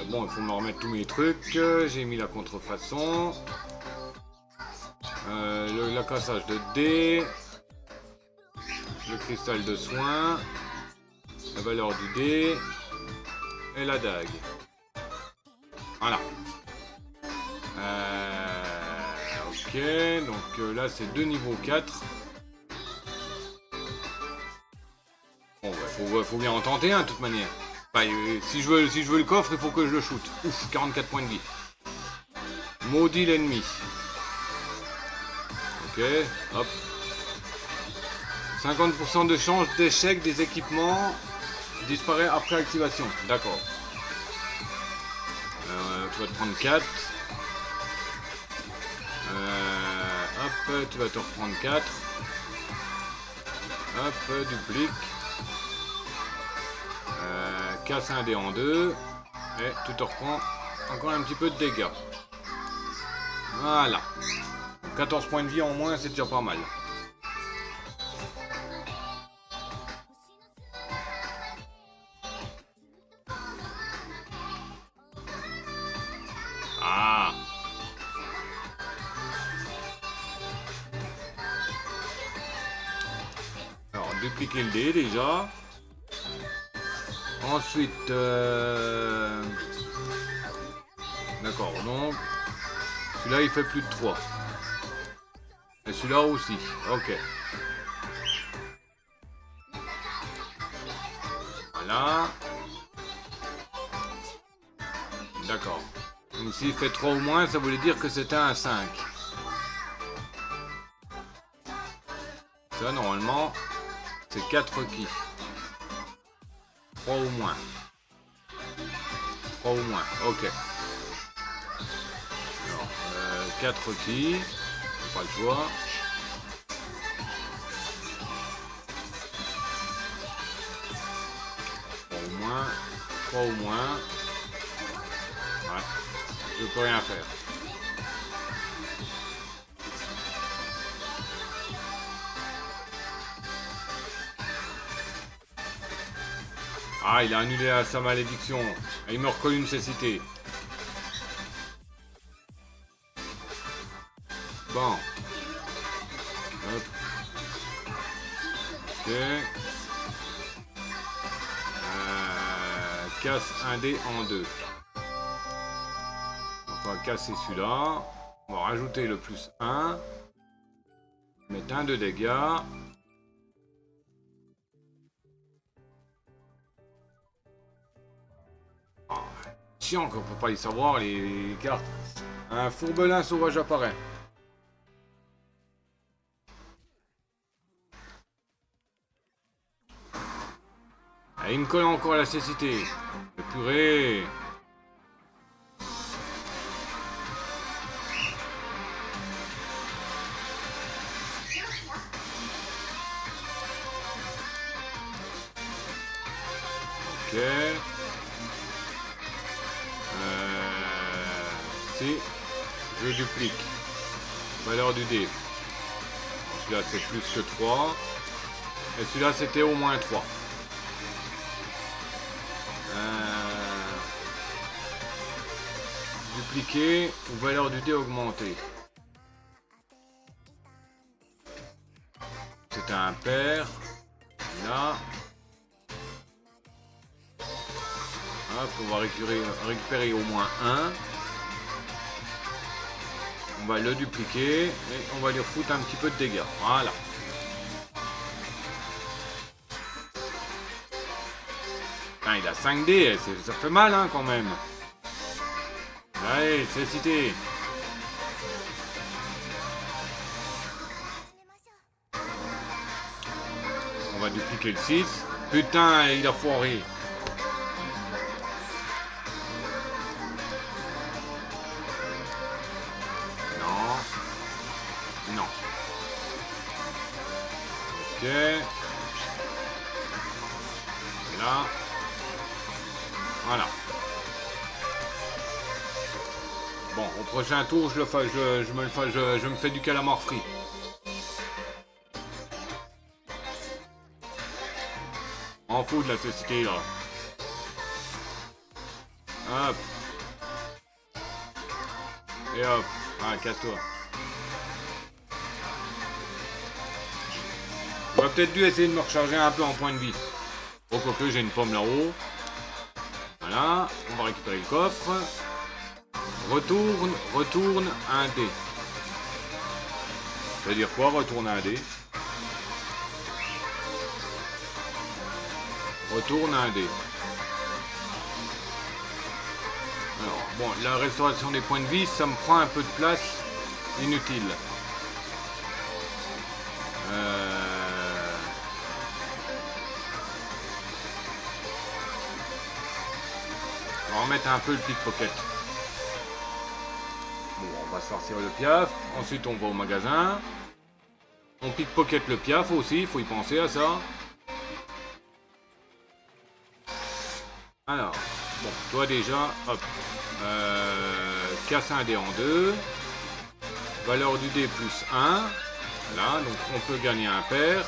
Speaker 1: Bon, il faut me remettre tous mes trucs. J'ai mis la contrefaçon. Le cassage de dés. Le cristal de soin. La valeur du dé. Et la dague. Voilà. Ok, donc là c'est 2 niveaux 4. Bon, bah, faut bien en tenter un, de toute manière. Enfin, si je veux le coffre, il faut que je le shoot. Ouf, 44 points de vie. Maudit l'ennemi. Ok, hop. 50% de chance d'échec des équipements disparaît après activation. D'accord. Tu vas te prendre 4. Hop, tu vas te reprendre 4. Hop, duplique. Casse un dé en 2. Et tu te reprends encore un petit peu de dégâts. Voilà. 14 points de vie en moins, c'est déjà pas mal. Ah. Alors, dupliquer le dé déjà. Ensuite, d'accord, donc celui-là il fait plus de 3. Et celui-là aussi, ok. Voilà. D'accord. Donc s'il fait 3 ou moins, ça voulait dire que c'était un 5. Ça, normalement, c'est 4 requis. 3 ou moins. 3 ou moins, ok. Alors, 4 requis. Pas le choix. Au moins, 3 au moins. Ouais, je peux rien faire. Ah, il a annulé sa malédiction. Et il me recolle une cécité. Bon. Hop. Ok. Casse un dé en 2. On va casser celui-là. On va rajouter le plus 1. Mettre un de dégâts. Oh, chiant qu'on peut pas y savoir les cartes. Un fourbelin sauvage apparaît. Ah, il me colle encore la cécité. Le purée. Ok. Si je duplique valeur du dé. Celui-là c'est plus que 3. Et celui-là c'était au moins 3. Dupliquer ou valeur du dé augmentée. C'était un pair. Là. Hop, on va récupérer au moins 1. On va le dupliquer et on va lui refoutre un petit peu de dégâts. Voilà. Ah, il a 5 dés, ça fait mal hein, quand même. Allez, c'est cité. On va dupliquer le 6. Putain, il a foiré. Non. Ok. Là. Voilà. Bon, au prochain tour, je me fais du calamar frit. En fout de la société là. Hop. Et hop. Ah, casse-toi. J'aurais peut-être dû essayer de me recharger un peu en point de vie. Oh, quoique j'ai une pomme là-haut. Voilà. On va récupérer le coffre. Retourne un dé. Ça veut dire quoi, retourne un dé? Retourne un dé. Alors, bon, la restauration des points de vie, ça me prend un peu de place inutile. On va remettre un peu le pickpocket. Bon, on va sortir le piaf. Ensuite, on va au magasin. On pickpocket le piaf aussi, il faut y penser à ça. Alors, bon, toi déjà, hop. Casse un dé en deux. Valeur du dé plus 1. Voilà, donc on peut gagner un pair.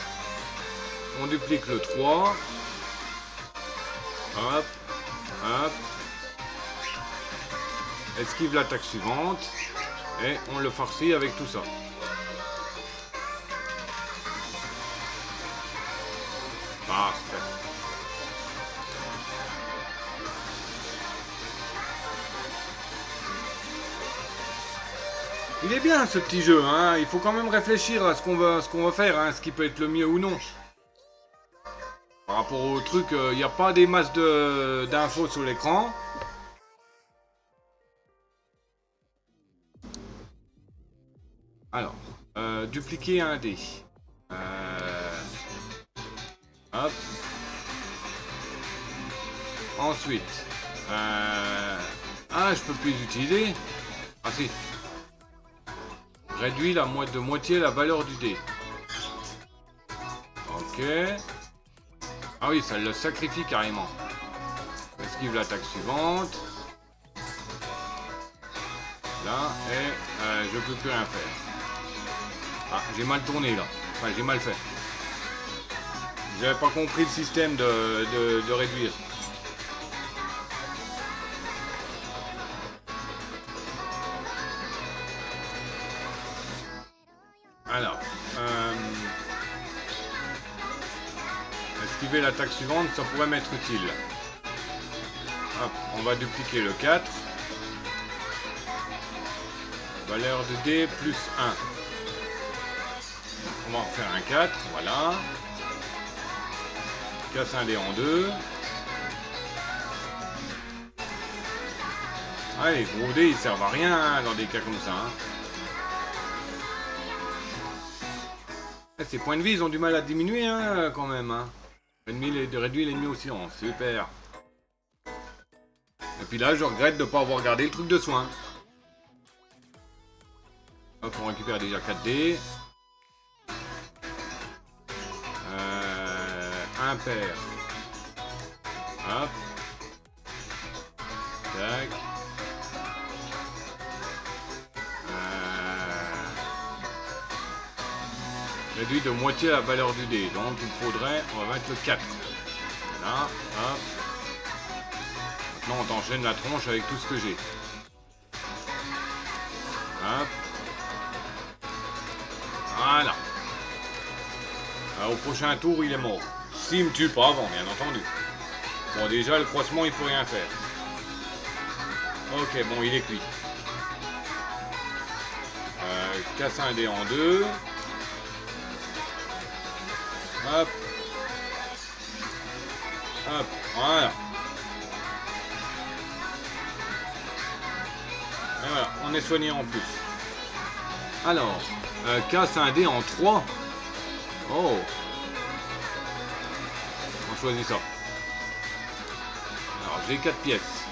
Speaker 1: On duplique le 3. Hop, hop. Esquive l'attaque suivante. Et on le farcit avec tout ça. Parfait. Il est bien ce petit jeu, hein. Il faut quand même réfléchir à ce qu'on va faire, hein, ce qui peut être le mieux ou non. Par rapport au truc, il n'y a pas des masses d'infos sur l'écran. Alors, dupliquer un dé. Hop. Ensuite, je peux plus utiliser. Ah si. Réduit de moitié la valeur du dé. Ok. Ah oui, ça le sacrifie carrément. Esquive l'attaque suivante. Là, et je peux plus rien faire. Ah, j'ai mal tourné là. Enfin, j'ai mal fait. J'avais pas compris le système de réduire. Alors, esquiver l'attaque suivante, ça pourrait m'être utile. Hop, on va dupliquer le 4. Valeur de dé plus 1. On va en faire un 4, voilà. Casse un dé en deux. Ah, les gros dés, ils servent à rien hein, dans des cas comme ça. Hein. Ces points de vie, ils ont du mal à diminuer hein, quand même. Hein. De réduire l'ennemi au silence, super. Et puis là, je regrette de ne pas avoir gardé le truc de soin. Hop, on récupère déjà 4 dés. Un pair. Hop. Tac. Réduit de moitié la valeur du dé. Donc il faudrait, on va mettre le 4. Voilà. Hop. Maintenant on t'enchaîne la tronche avec tout ce que j'ai. Hop. Voilà. Au prochain tour, il est mort. S'il me tue pas avant, bien entendu. Bon, déjà, le croisement, il peut rien faire. Ok, bon, il est cuit. Casse un dé en deux. Hop. Hop, voilà. Et voilà, on est soigné en plus. Alors, casse un dé en 3. Oh. On choisit ça. Alors, j'ai 4 pièces.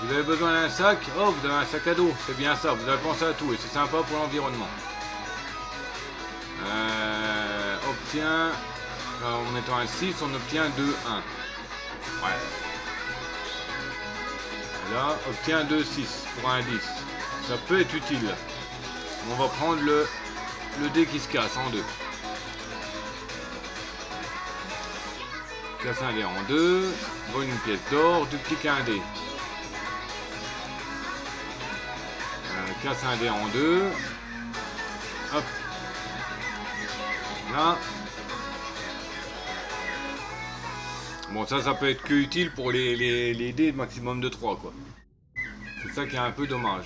Speaker 1: Vous avez besoin d'un sac? Oh, vous avez un sac à dos. C'est bien ça, vous avez pensé à tout et c'est sympa pour l'environnement. Obtient... en mettant un 6, on obtient 2, 1. Ouais. Là, obtient 2, 6 pour un 10. Ça peut être utile. On va prendre le dé qui se casse en deux. Casse un dé en deux. Vole une pièce d'or. Duplique un dé. Casse un dé en deux. Hop. Là. Bon, ça peut être que utile pour les dés maximum de 3, quoi. C'est ça qui est un peu dommage.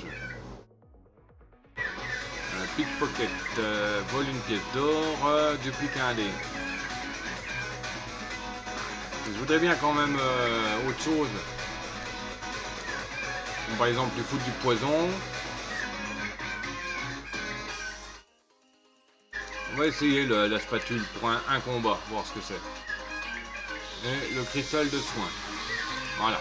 Speaker 1: Pickpocket, vole une pièce d'or, duplique un dé. Je voudrais bien quand même autre chose. Comme par exemple, lui foutre du poison. On va essayer la spatule pour un combat, voir ce que c'est. Et le cristal de soin. Voilà.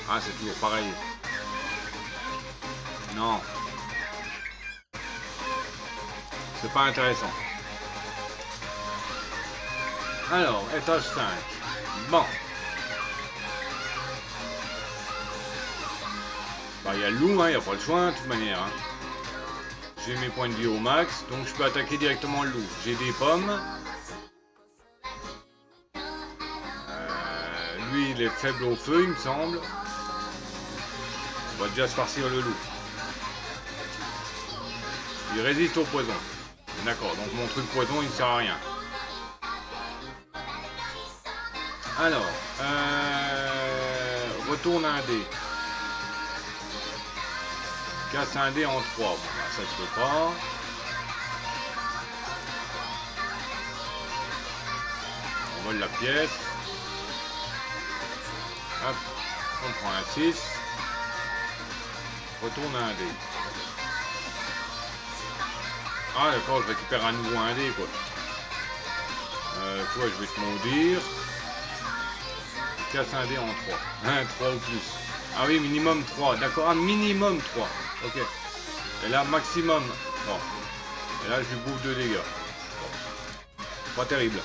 Speaker 1: Ah, c'est toujours pareil. Non. C'est pas intéressant. Alors, étage 5. Bon. Bah, il y a le loup, hein, il n'y a pas le choix, de toute manière. Hein. J'ai mes points de vie au max, donc je peux attaquer directement le loup. J'ai des pommes. Lui, il est faible au feu, il me semble. On va déjà se farcir le loup. Il résiste au poison. D'accord, donc mon truc poison, il ne sert à rien. Alors, retourne un dé. Casse un dé en 3. Bon, bah, ça se peut pas. On vole la pièce. Hop, on prend un 6. Retourne un dé. Ah d'accord, je récupère à nouveau un dé, quoi. Toi, je vais te maudire. Casse un dé en 3. 1, 3 ou plus. Ah oui, minimum 3. D'accord, ah, minimum 3. Ok. Et là, maximum. Bon. Et là, je lui bouffe 2 dégâts. Bon. Pas terrible.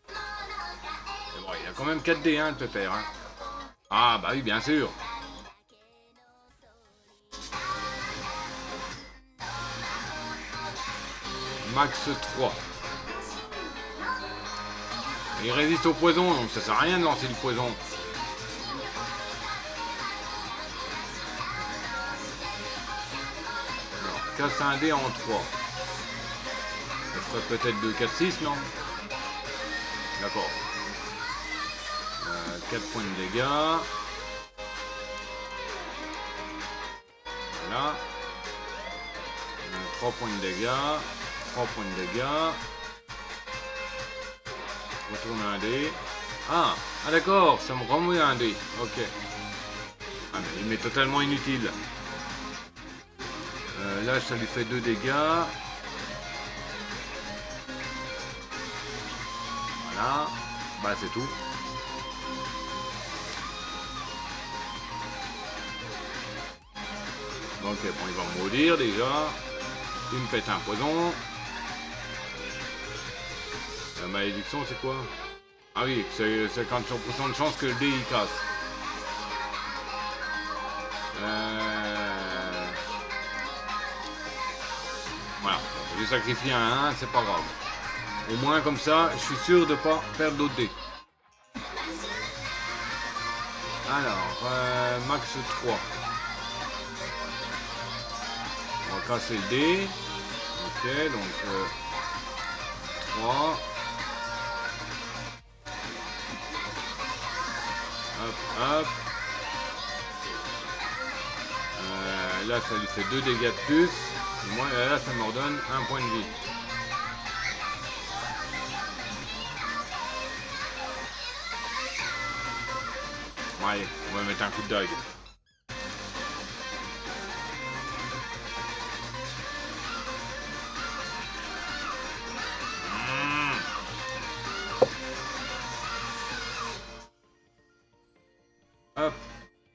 Speaker 1: Et bon, il y a quand même 4 dés, hein, le pépère. Hein. Ah, bah oui, bien sûr. Max 3. Il résiste au poison, donc ça sert à rien de lancer le poison. Alors, casse un dé en 3. Ça ferait peut-être 2, 4, 6, non? D'accord. 4 points de dégâts. Voilà. 3 points de dégâts. 3 points de dégâts. Retourne un dé. Ah d'accord, ça me remet un dé. Ok. Ah mais il m'est totalement inutile. Là ça lui fait 2 dégâts. Voilà. Bah c'est tout. Ok, bon il va me maudire déjà. Il me pète un poison. La malédiction c'est quoi? Ah oui, c'est 50% de chance que le dé il casse. Voilà, j'ai sacrifié un 1, c'est pas grave. Au moins comme ça, je suis sûr de pas perdre d'autres dés. Alors, max 3. On va casser le dé. Ok, donc 3. Hop, hop. Là, ça lui fait 2 dégâts de plus. Et moi, là, ça me redonne 1 point de vie. Bon, allez, on va mettre un coup de dague. Hop.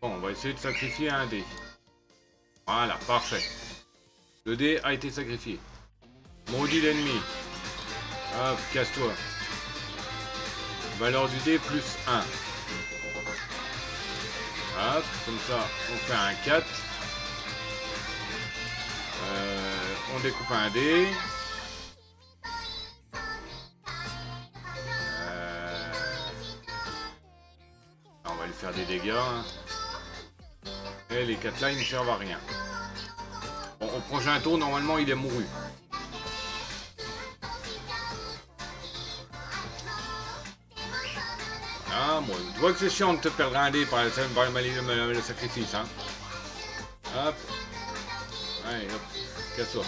Speaker 1: Bon, on va essayer de sacrifier un dé. Voilà, parfait. Le dé a été sacrifié. Maudit l'ennemi. Hop, casse-toi. Valeur du dé plus 1. Hop, comme ça, on fait un 4. On découpe un dé. dégâts. Hein. Et les 4 là, ils ne servent à rien. Bon, au prochain tour, normalement, il est mouru. Ah, bon, tu vois que c'est chiant de te perdre un dé par le sacrifice, hein. Hop. Allez, hop. Casse-toi.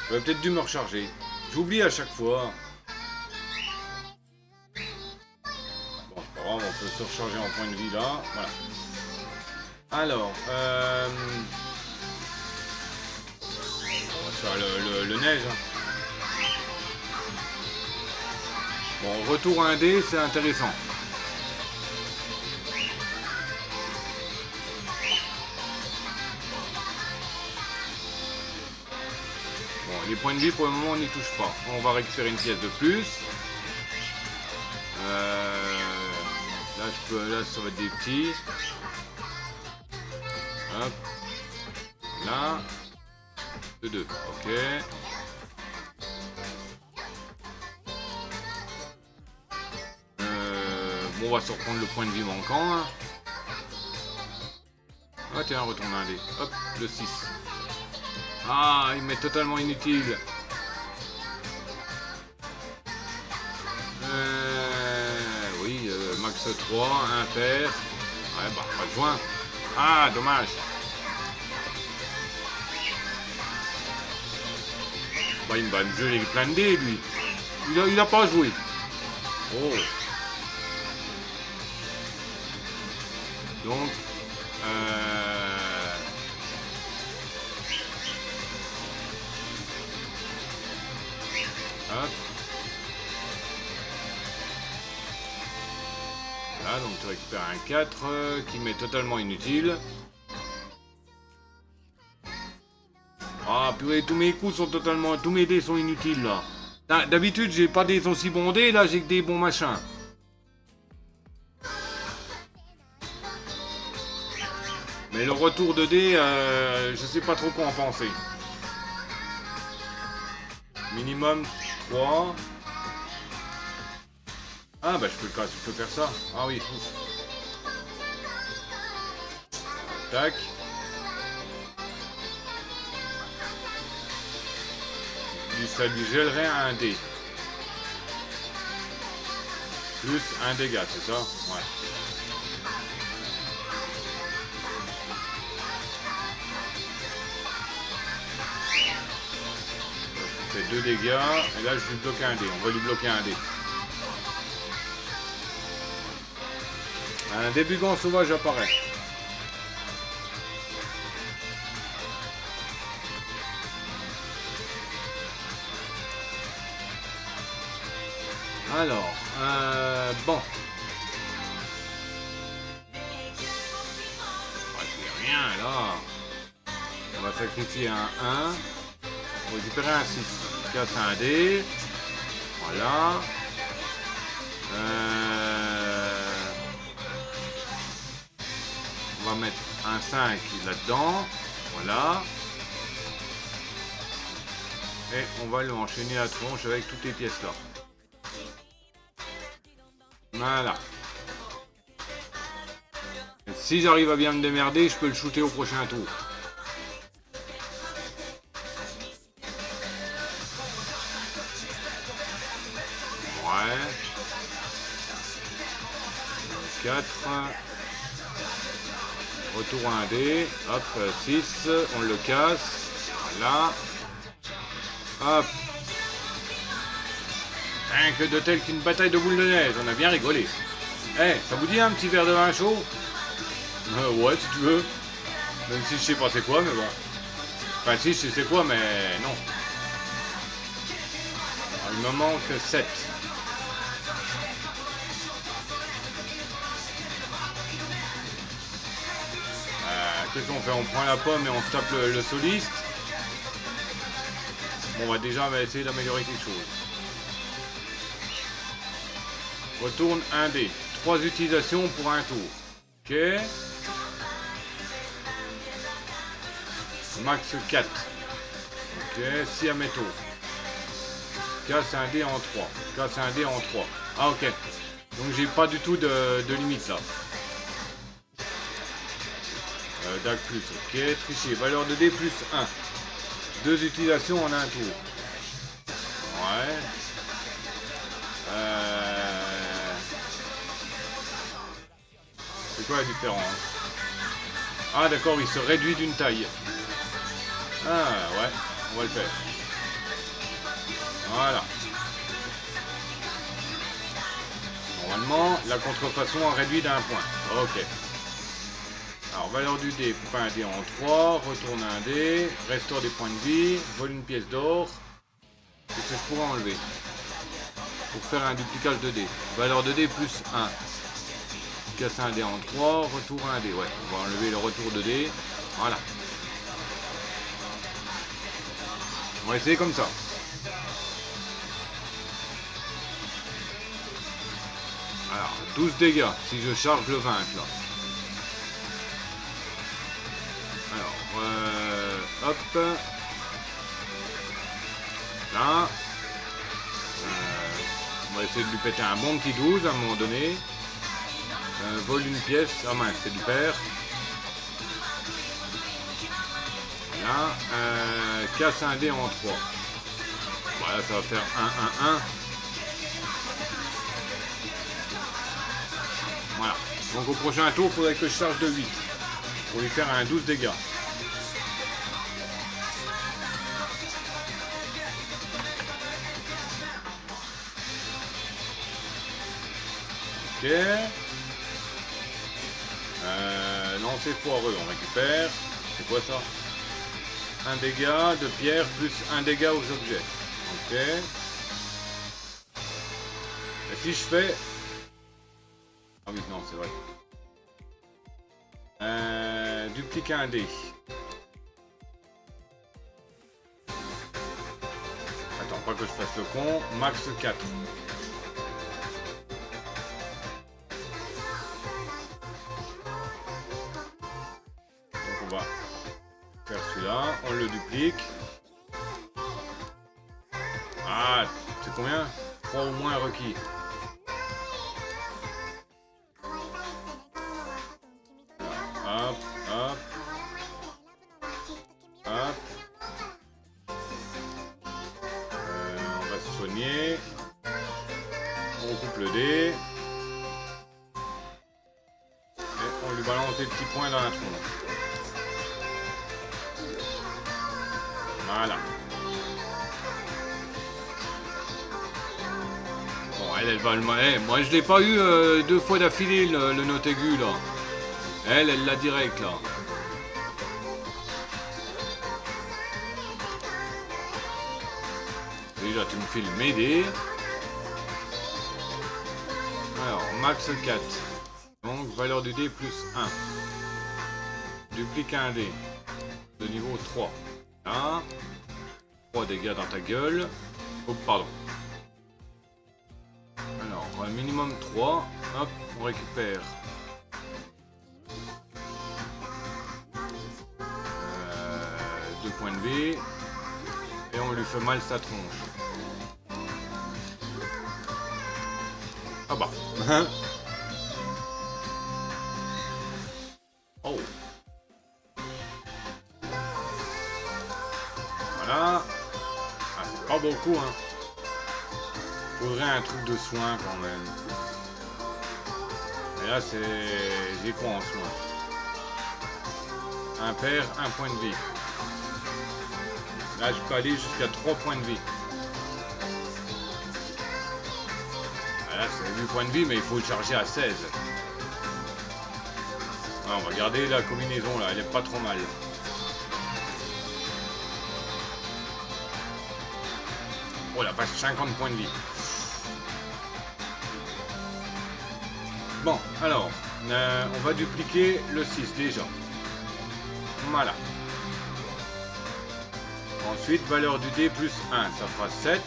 Speaker 1: J'aurais peut-être dû me recharger. J'oublie à chaque fois. Bon, c'est pas grave, on peut se recharger en point de vie là. Voilà. Alors, on va faire le neige. Hein. Bon, retour à un dé, c'est intéressant. Bon, les points de vie pour le moment on n'y touche pas. On va récupérer une pièce de plus. Là, là ça va être des petits. Hop. Là. De 2. Ok. Bon, on va se reprendre le point de vie manquant. Hein. Ah tiens, retourne un dé. Hop, le 6. Ah, il m'est totalement inutile. Oui, max 3, impair. Ouais, bah, pas de joint. Ah, dommage. Bah, il va me geler plein de dés, lui. Il a pas joué. Oh. Donc, hop. Là, donc tu récupères un 4 qui m'est totalement inutile. Ah purée, tous mes coups sont totalement... Tous mes dés sont inutiles là. D'habitude, j'ai pas des aussi bons dés, là j'ai que des bons machins. Mais le retour de dés, je sais pas trop quoi en penser. Minimum 3. Ah bah je peux faire ça. Ah oui, ouf. Tac. Ça lui gèlerait un dé. Plus un dégât, c'est ça? Ouais. Ça fait 2 dégâts. Et là, je lui bloque un dé. On va lui bloquer un dé. Un débugant sauvage apparaît. Alors, bon. Ouais, rien là. On va sacrifier un 1. On va récupérer un 6. Casse un dé. Voilà. On va mettre un 5 là-dedans. Voilà. Et on va l'enchaîner la tronche avec toutes les pièces là. Voilà. Et si j'arrive à bien me démerder, je peux le shooter au prochain tour. Ouais. 4. Retour à un dé. Hop, 6. On le casse. Voilà. Hop. Rien que de tel qu'une bataille de boules de neige, on a bien rigolé. Eh, ça vous dit un petit verre de vin chaud? Ouais, si tu veux. Même si je sais pas c'est quoi, mais bon. Enfin, si, je sais quoi, mais non. Alors, il me manque 7. Qu'est-ce qu'on fait? On prend la pomme et on se tape le soliste. Bon, on va déjà essayer d'améliorer quelque chose. Retourne un dé. 3 utilisations pour un tour. Ok. Max 4. Ok. 6 à métaux. Casse un dé en 3. Casse un dé en 3. Ah ok. Donc j'ai pas du tout de limite là. DAC plus, ok. Tricher, valeur de dé plus 1. 2 utilisations en un tour. Ouais. C'est quoi la différence? Ah d'accord, il se réduit d'une taille. Ah ouais, on va le faire. Voilà. Normalement, la contrefaçon a réduit d'un point. Ok. Alors, valeur du dé, coupe un dé en 3, retourne un dé, restaure des points de vie, vole une pièce d'or. Qu'est-ce que je pourrais enlever pour faire un duplicage de dé? Valeur de dé plus 1. Casse un dé en 3, retour un dé. Ouais, on va enlever le retour de dé. Voilà. On va essayer comme ça. Alors, 12 dégâts si je charge le 20 là. Alors, hop. Là. On va essayer de lui péter un bon petit 12 à un moment donné. Vole une pièce. Ah mince, c'est du père. Là. Casse un dé en 3. Voilà, ça va faire 1, 1, 1. Voilà. Donc au prochain tour, il faudrait que je charge de 8. Pour lui faire un 12 dégâts. Ok. Non, c'est foireux, on récupère. C'est quoi ça? Un dégât de pierre plus un dégât aux objets. Ok. Et si je fais... Ah oui, non, c'est vrai. Dupliquer un dé. Attends, pas que je fasse le con. Max 4. Donc on va faire celui-là. On le duplique. Ah, c'est combien? 3 au moins requis. Hop, hop. Hop. On va se soigner. On coupe le dé. Et on lui balance des petits points dans la tronche. Voilà. Bon, elle va le... moi, je l'ai pas eu 2 fois d'affilée, le note aigu, là. Elle l'a direct, là. Déjà, tu me files mes dés. Alors, max 4. Donc, valeur du dé plus 1. Duplique un dé. De niveau 3. Là. 3 dégâts dans ta gueule. Oh, pardon. Alors, un minimum 3. Hop, on récupère. 2 points de vie. Et on lui fait mal sa tronche. Ah bah. Oh. Voilà. Ah, c'est pas beaucoup, hein. Faudrait un truc de soin quand même. Et là, c'est... J'ai quoi en soin? Un père, un point de vie. Là, je peux aller jusqu'à 3 points de vie. Là, c'est 8 points de vie, mais il faut le charger à 16. Ah, on va garder la combinaison, là. Elle est pas trop mal. Oh, la vache, 50 points de vie. Bon, alors, on va dupliquer le 6 déjà. Voilà. Ensuite, valeur du dé plus 1, ça fera 7.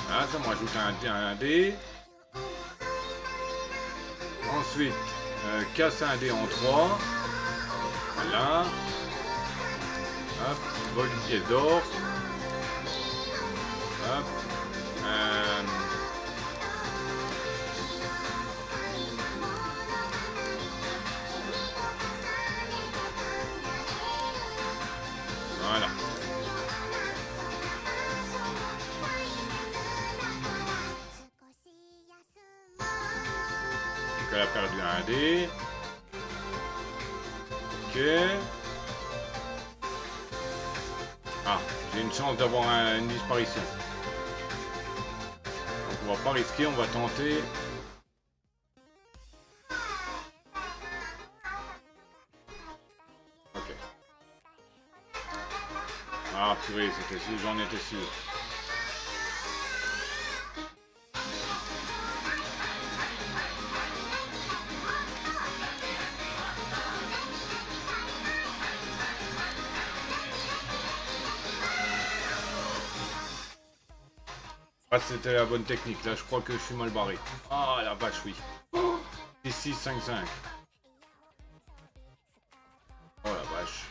Speaker 1: Voilà, ça me rajoute un dé. Ensuite, casse un dé en 3. Voilà. Hop, vole une pièce d'or. Hop. elle a perdu un dé. Ok. Ah, j'ai une chance d'avoir une disparition. Donc on va pas risquer, on va tenter. Ok. Ah purée, c'était sûr, j'en étais sûr. Ah, c'était la bonne technique. Là, je crois que je suis mal barré. Ah, la vache, oui. 6-6-5-5. Oh la vache.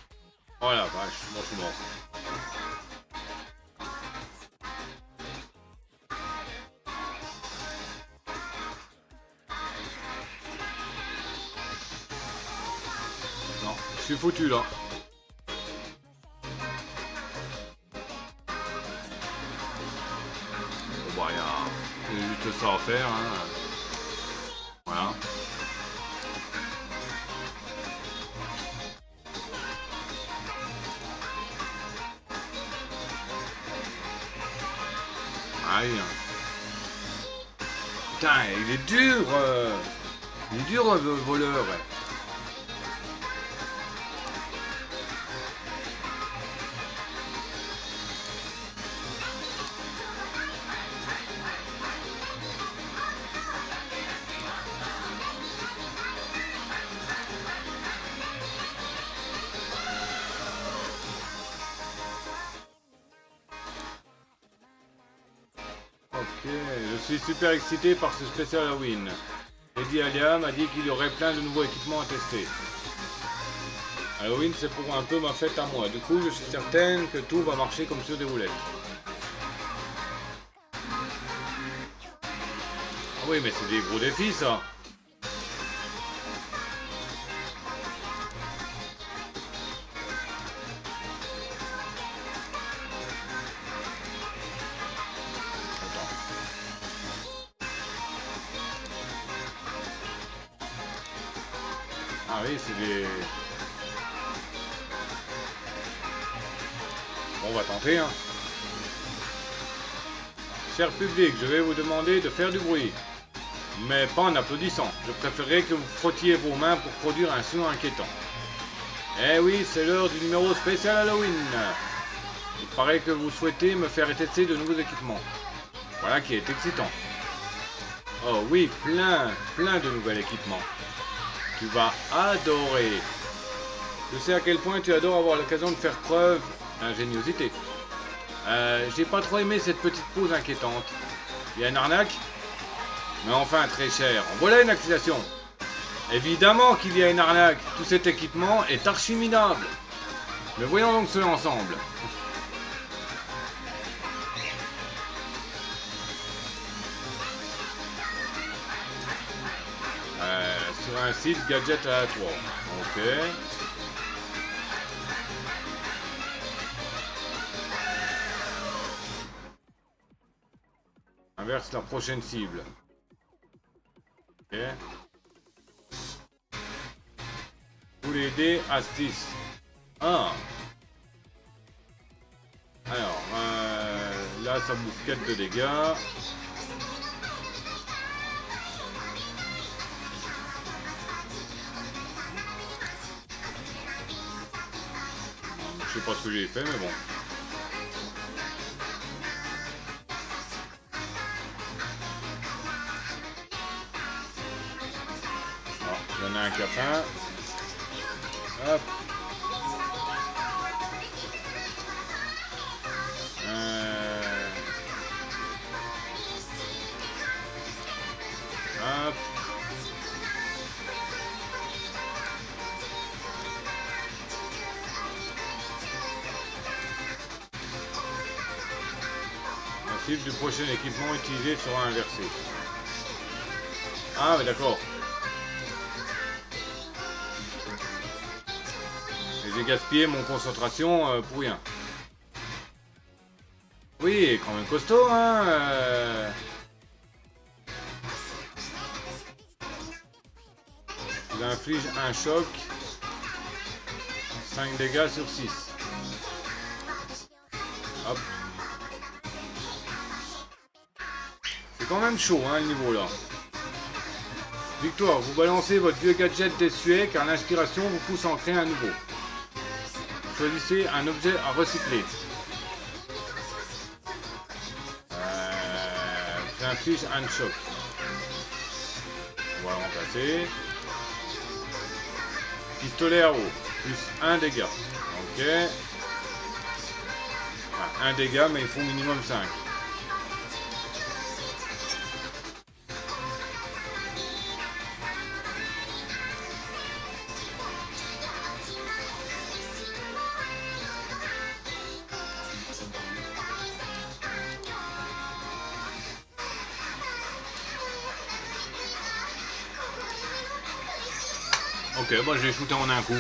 Speaker 1: Oh la vache. Moi, je suis mort. Non, je suis foutu là. Bon, bah, il y a juste ça à faire. Hein. Voilà. Aïe. Putain, il est dur. Il est dur, le voleur. Ok, je suis super excité par ce spécial Halloween. Lady Alia m'a dit qu'il y aurait plein de nouveaux équipements à tester. Halloween, c'est pour un peu ma fête à moi. Du coup, je suis certaine que tout va marcher comme sur des roulettes. Ah oui, mais c'est des gros défis, ça. Ah oui, c'est des... Bon, on va tenter, hein. Cher public, je vais vous demander de faire du bruit. Mais pas en applaudissant. Je préférerais que vous frottiez vos mains pour produire un son inquiétant. Eh oui, c'est l'heure du numéro spécial Halloween. Il paraît que vous souhaitez me faire tester de nouveaux équipements. Voilà qui est excitant. Oh oui, plein de nouveaux équipements. Tu vas adorer. Je sais à quel point tu adores avoir l'occasion de faire preuve d'ingéniosité. J'ai pas trop aimé cette petite pause inquiétante. Il y a une arnaque? Mais enfin très cher. Voilà une accusation. Évidemment qu'il y a une arnaque. Tout cet équipement est archi minable. Mais voyons donc cela ensemble. Sur un site gadget aléatoire. Ok. Inverse la prochaine cible. Ok. Tous les dés à 6. Ah. Alors, là ça bouffe 4 de dégâts. Je sais pas ce que j'ai fait, mais bon. Alors, il y en a un qui a faim. Hop. Hop. La cible du prochain équipement utilisé sera inversée. Ah, mais d'accord. Et j'ai gaspillé mon concentration pour rien. Oui, quand même costaud, hein. Il inflige un choc. 5 dégâts sur 6. Hop. C'est quand même chaud, hein, le niveau là. Victoire, vous balancez votre vieux gadget destrué car l'inspiration vous pousse à en créer un nouveau. Choisissez un objet à recycler. J'inflige un choc. On va le remplacer. Pistolet à eau. Plus 1 dégât. Ok. Enfin, 1 dégât, mais il faut minimum 5. Ok, bon, je vais shooter en un coup.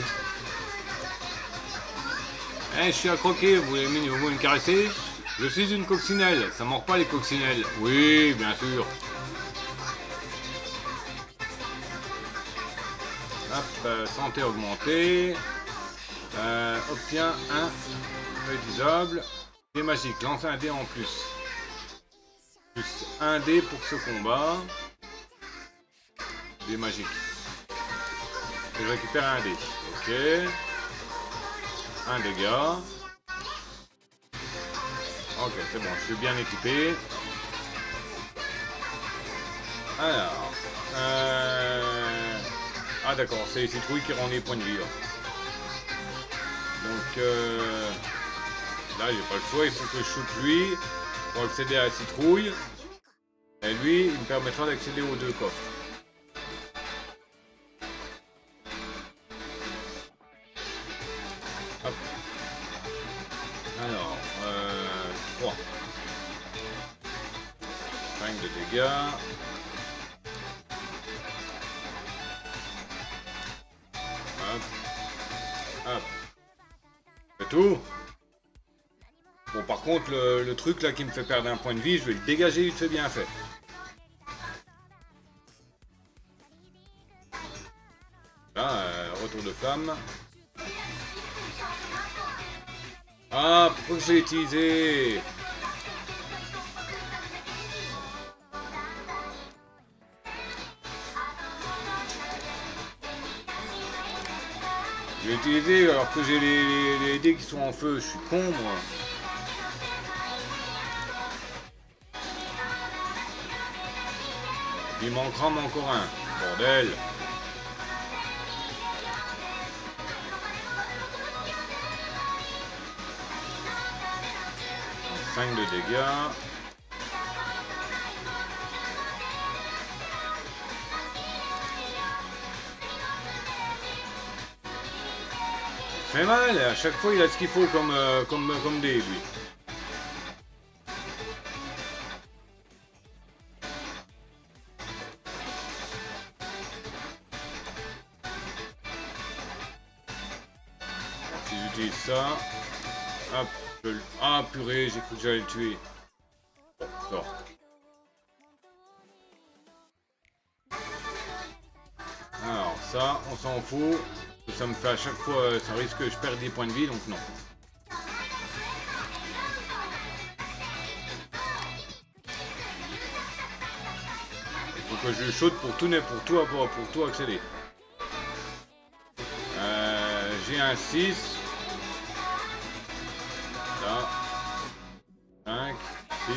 Speaker 1: Eh, je suis à croquer, vous voulez me caresser? Je suis une coccinelle, ça mord pas les coccinelles. Oui, bien sûr. Hop, santé augmentée. Obtient un réutilisable. Dé magique, lancez un dé en plus. Plus 1 dé pour ce combat. Dé magique. Et je récupère un dé. Ok. Un dégât. Ok, c'est bon, je suis bien équipé. Alors. Ah d'accord, c'est les citrouilles qui rendent les points de vie. Là, donc là j'ai pas le choix, il faut que je shoot lui pour accéder à la citrouille. Et lui, il me permettra d'accéder aux deux coffres. Hop. Alors, 3. 5 de dégâts. Hop. Hop. C'est tout. Bon, par contre, le truc là qui me fait perdre un point de vie, je vais le dégager vite fait bien fait. Là, retour de flamme. Ah, pourquoi je l'ai utilisé? Je l'ai utilisé alors que j'ai les dés qui sont en feu. Je suis con, moi. Il m'en crame encore un. Bordel. Donc, 5 de dégâts. Ça fait mal, à chaque fois il a ce qu'il faut comme dés, lui. Si j'utilise ça, hop, ah purée, j'ai cru que j'allais le tuer. Bon, sort. Alors ça, on s'en fout. Ça me fait à chaque fois, ça risque que je perde des points de vie, donc non. Il faut que je saute pour tout accéder. J'ai un 6. Là. 5, 6.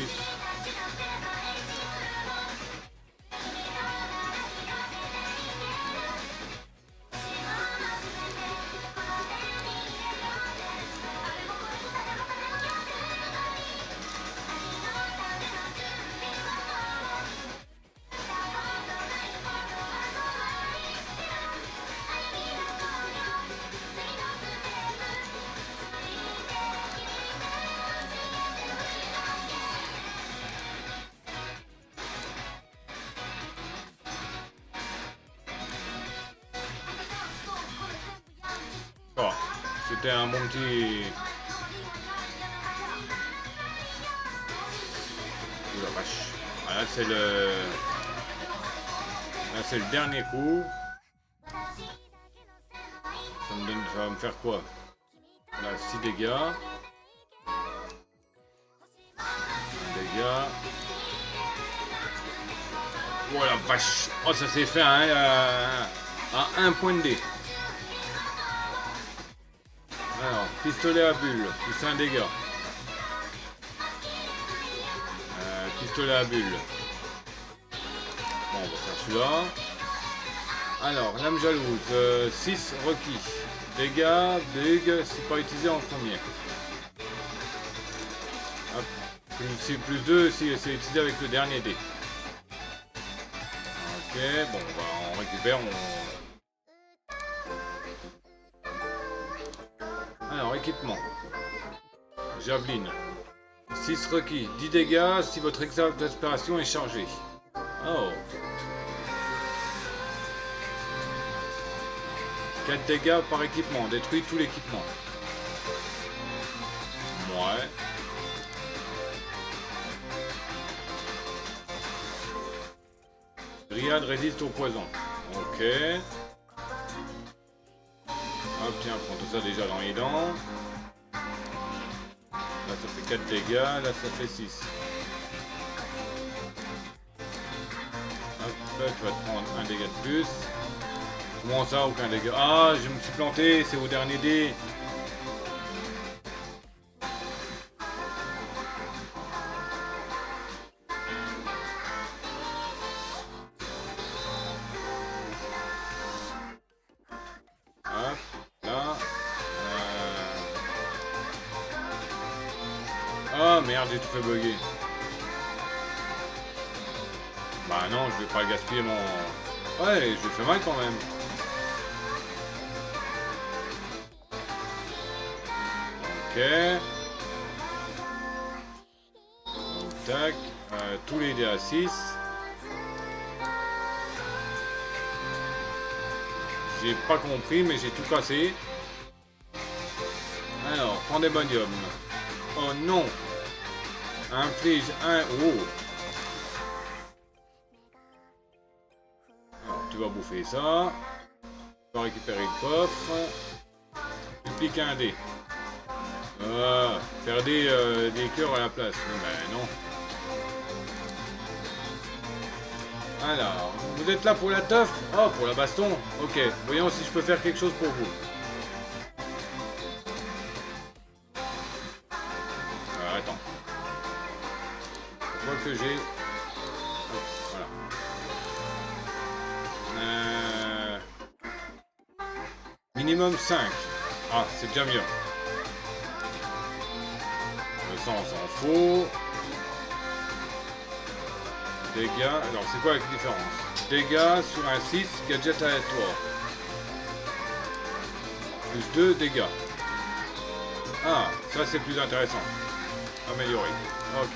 Speaker 1: Oh, c'était un bon petit... Oh la vache. Ah, là c'est le... Là c'est le dernier coup. ça va me faire quoi? Là, 6 dégâts. 1 dégât. Oh la vache! Oh, ça s'est fait à 1 point de dé. Alors, pistolet à bulle, plus 1 dégât. Pistolet à bulle. Bon, on va faire celui-là. Alors, lame jalouse, 6 requis. Dégâts, big, c'est pas utilisé en premier. Hop. Plus 2 si c'est utilisé avec le dernier dé. Ok, bon, on récupère. Alors, équipement. Javeline. 6 requis, 10 dégâts si votre exaspération est chargée. Oh. 4 dégâts par équipement, détruit tout l'équipement. Ouais. Dryade résiste au poison. Ok. Hop, tiens, prends tout ça déjà dans les dents. Là, ça fait 4 dégâts, là, ça fait 6. Hop, là, tu vas te prendre un dégât de plus. Comment ça, aucun dégât? Ah, je me suis planté, c'est au dernier dé. Hop, là. Ah merde, j'ai tout fait bugger. Bah non, je vais pas gaspiller mon... Ouais, je fais mal quand même. Ok. Donc, tac. Tous les dés à 6. J'ai pas compris, mais j'ai tout cassé. Alors, pandémonium. Oh non. Inflige un... Oh. Alors, tu vas bouffer ça. Tu vas récupérer le coffre. Tu piques un dé. Faire des cœurs à la place. Ben non. Alors, vous êtes là pour la teuf? Oh, pour la baston. Ok, voyons si je peux faire quelque chose pour vous. Attends. Je vois que j'ai... Hop, voilà. Minimum 5. Ah, c'est déjà mieux. Le sang, on s'en fout. Dégâts. Alors, c'est quoi la différence? Dégâts sur un 6, gadget aléatoire. Plus 2 dégâts. Ah, ça c'est plus intéressant. Amélioré. Ok.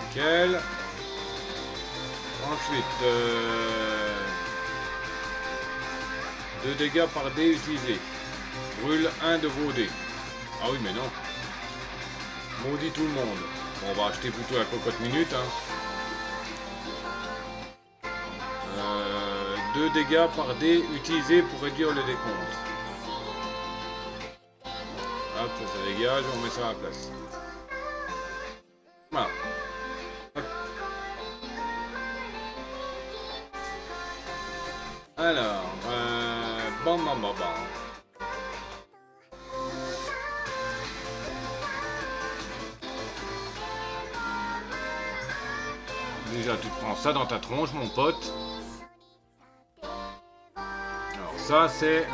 Speaker 1: Nickel. Ensuite, 2 dégâts par dé utilisé. Brûle 1 de vos dés. Ah oui, mais non. Maudit tout le monde. Bon, on va acheter plutôt la cocotte minute. Hein. 2 dégâts par dé utilisés pour réduire le décompte. Hop, ça dégage, on met ça à la place. Voilà. Hop. Alors, bam bam bam bam. Déjà, tu te prends ça dans ta tronche, mon pote. Alors, ça, c'est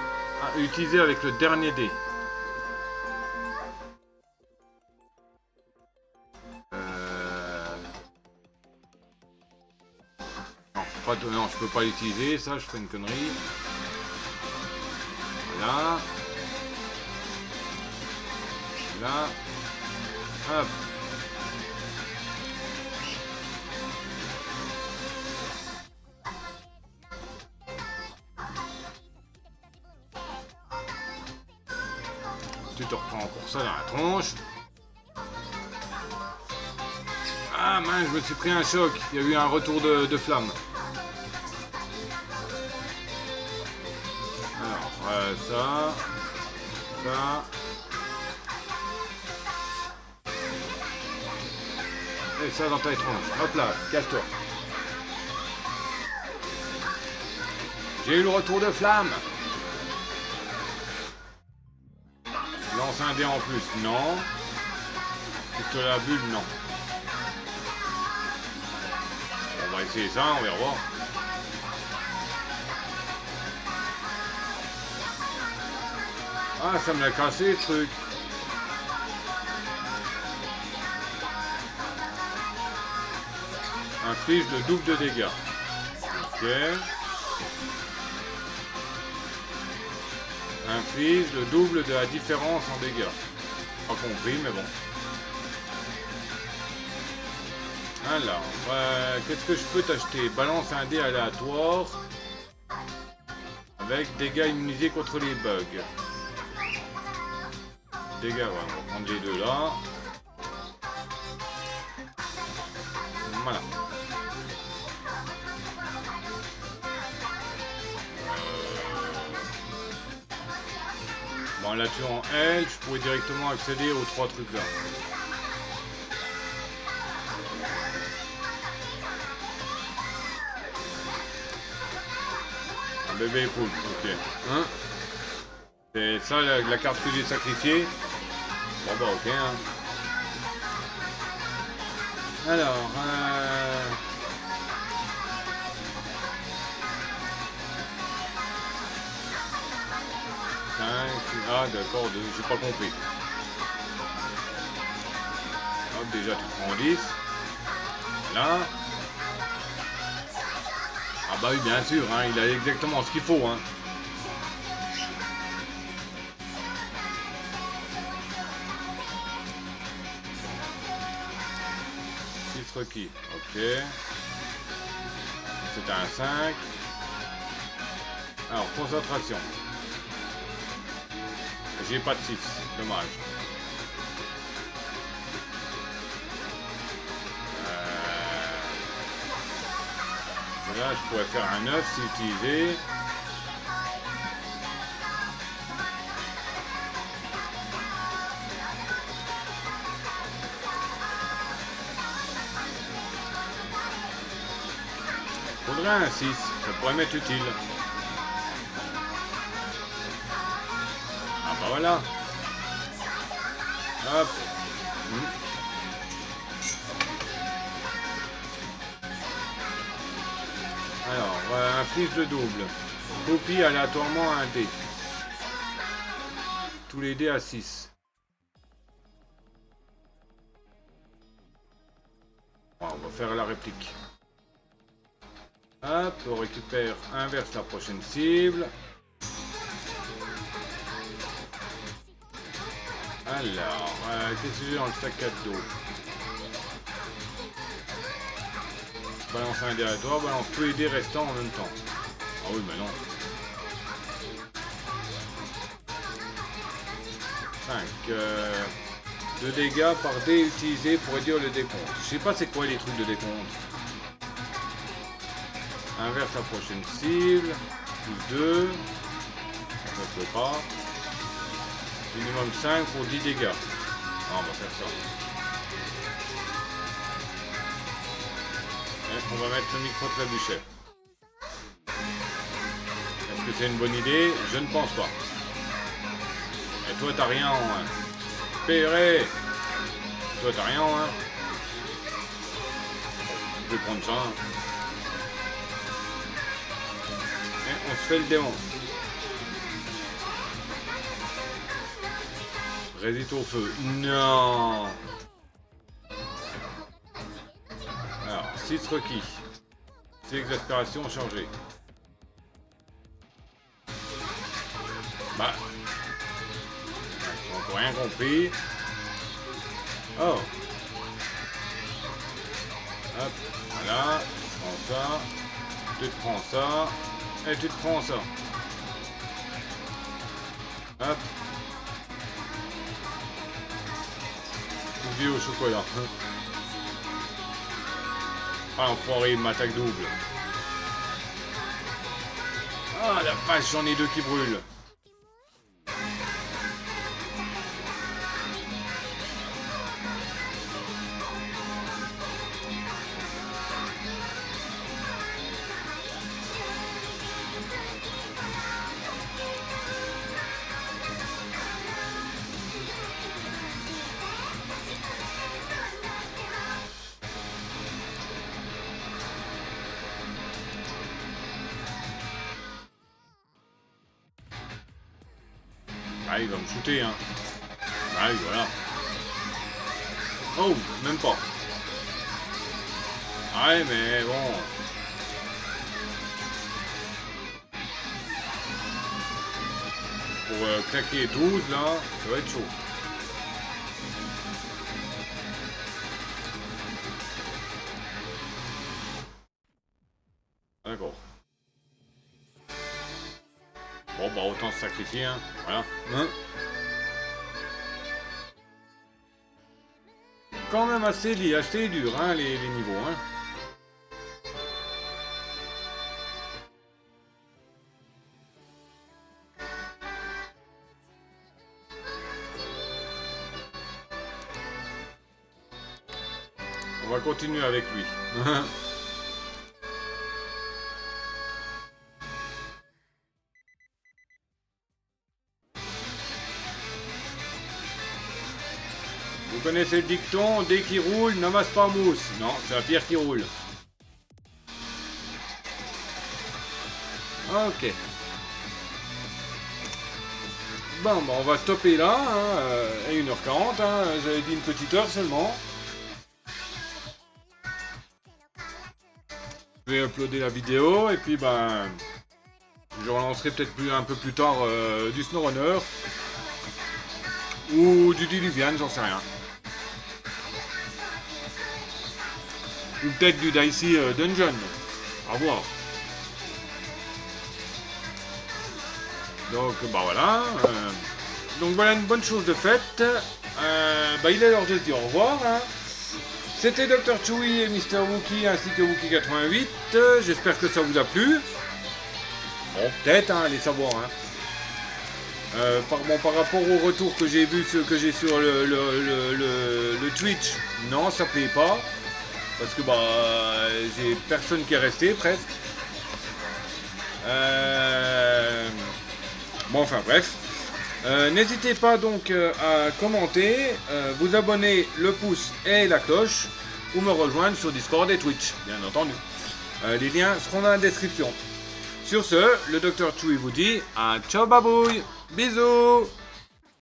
Speaker 1: à utiliser avec le dernier dé. Non, je peux pas l'utiliser, ça, je fais une connerie. Voilà. Là. Hop. Tu te reprends encore ça dans la tronche. Ah mince, je me suis pris un choc. Il y a eu un retour de flamme. Alors, ça. ça. Et ça dans ta étrange. Hop là, casse-toi. J'ai eu le retour de flamme. Lance un dé en plus. Non. Toute la bulle, non. On va essayer ça, on va revoir. Ah, ça me l'a cassé le truc. Inflige le double de dégâts. Ok. Inflige le double de la différence en dégâts. Pas compris, mais bon. Alors, qu'est-ce que je peux t'acheter? Balance un dé aléatoire. Avec dégâts immunisés contre les bugs. Dégâts, ouais, on va prendre les deux là. Voilà. Bon, là-dessus en L, je pourrais directement accéder aux trois trucs là. Un bébé épaule, ok. Hein? C'est ça la carte que j'ai sacrifiée. Bon bah ok. Hein. Alors, ah d'accord, j'ai pas compris. Hop, déjà tu prends 10. Là. Ah bah oui, bien sûr, hein, il a exactement ce qu'il faut. Hein. Requis, ok. C'est un 5. Alors, concentration. J'ai pas de 6, dommage. Là, je pourrais faire un 9 si utilisé. Faudrait un 6, ça pourrait m'être utile. Ah bah voilà. Hop. Alors, inflige le double. Copie aléatoirement un dé. Tous les dés à 6. Bon, on va faire la réplique. Hop, on récupère, inverse la prochaine cible. Alors, qu'est-ce que j'ai dans le sac à dos? Balance un dé aléatoire, balance tous les dés restants en même temps. Ah oui, mais non. 5. 2 dégâts par dé utilisé pour réduire le décompte. Je sais pas c'est quoi les trucs de décompte. Inverse la prochaine cible. Plus 2. Ça ne peut pas. Minimum 5 pour 10 dégâts. Ah, on va faire ça. Et on va mettre le micro-trébuchet. Est-ce que c'est une bonne idée? Je ne pense pas. Et toi, t'as rien en 1. Péré. Toi, t'as rien en 1. Je vais prendre ça. Et on se fait le démon. Résiste au feu. Non. Alors, 6 requis. 6 exaspérations chargées. Bah. J'ai encore rien compris. Oh. Hop. Voilà. Tu prends ça. Tu te prends ça. Et tu te prends ça. Hop. Vie au chocolat. Ah, l'enfoiré, il m'attaque double. Ah, la vache, j'en ai 2 qui brûlent. Ah, il va me shooter, hein. Ah oui, voilà. Oh, même pas. Ouais, mais bon. Pour claquer 12, là, ça va être chaud. D'accord. Bon, bah, autant se sacrifier, hein. Voilà. Hein, quand même assez dur, hein, les niveaux, hein. On va continuer avec lui. Vous connaissez le dicton, dès qu'il roule, n'amasse pas mousse. Non, c'est la pierre qui roule. Ok. Bon, bah on va stopper là, hein, à 1h40, hein, j'avais dit une petite heure seulement. Je vais uploader la vidéo et puis ben je relancerai peut-être un peu plus tard du SnowRunner ou du Diluvian, j'en sais rien. Ou peut-être du Dicey Dungeon, à voir. Donc bah voilà. Donc voilà une bonne chose de faite. Bah il est l'heure de se dire au revoir. Hein. C'était Dr. Chewy et Mr. Wookie ainsi que Wookie88. J'espère que ça vous a plu. Bon, peut-être, hein, allez savoir. Hein. Par rapport au retour que j'ai vu, ce que j'ai sur le Twitch, non, ça plaît pas. Parce que bah j'ai personne qui est resté presque. Bon, enfin bref. N'hésitez pas donc à commenter, vous abonner, le pouce et la cloche, ou me rejoindre sur Discord et Twitch, bien entendu. Les liens seront dans la description. Sur ce, le Dr. Chewy vous dit à ciao babouille, bisous.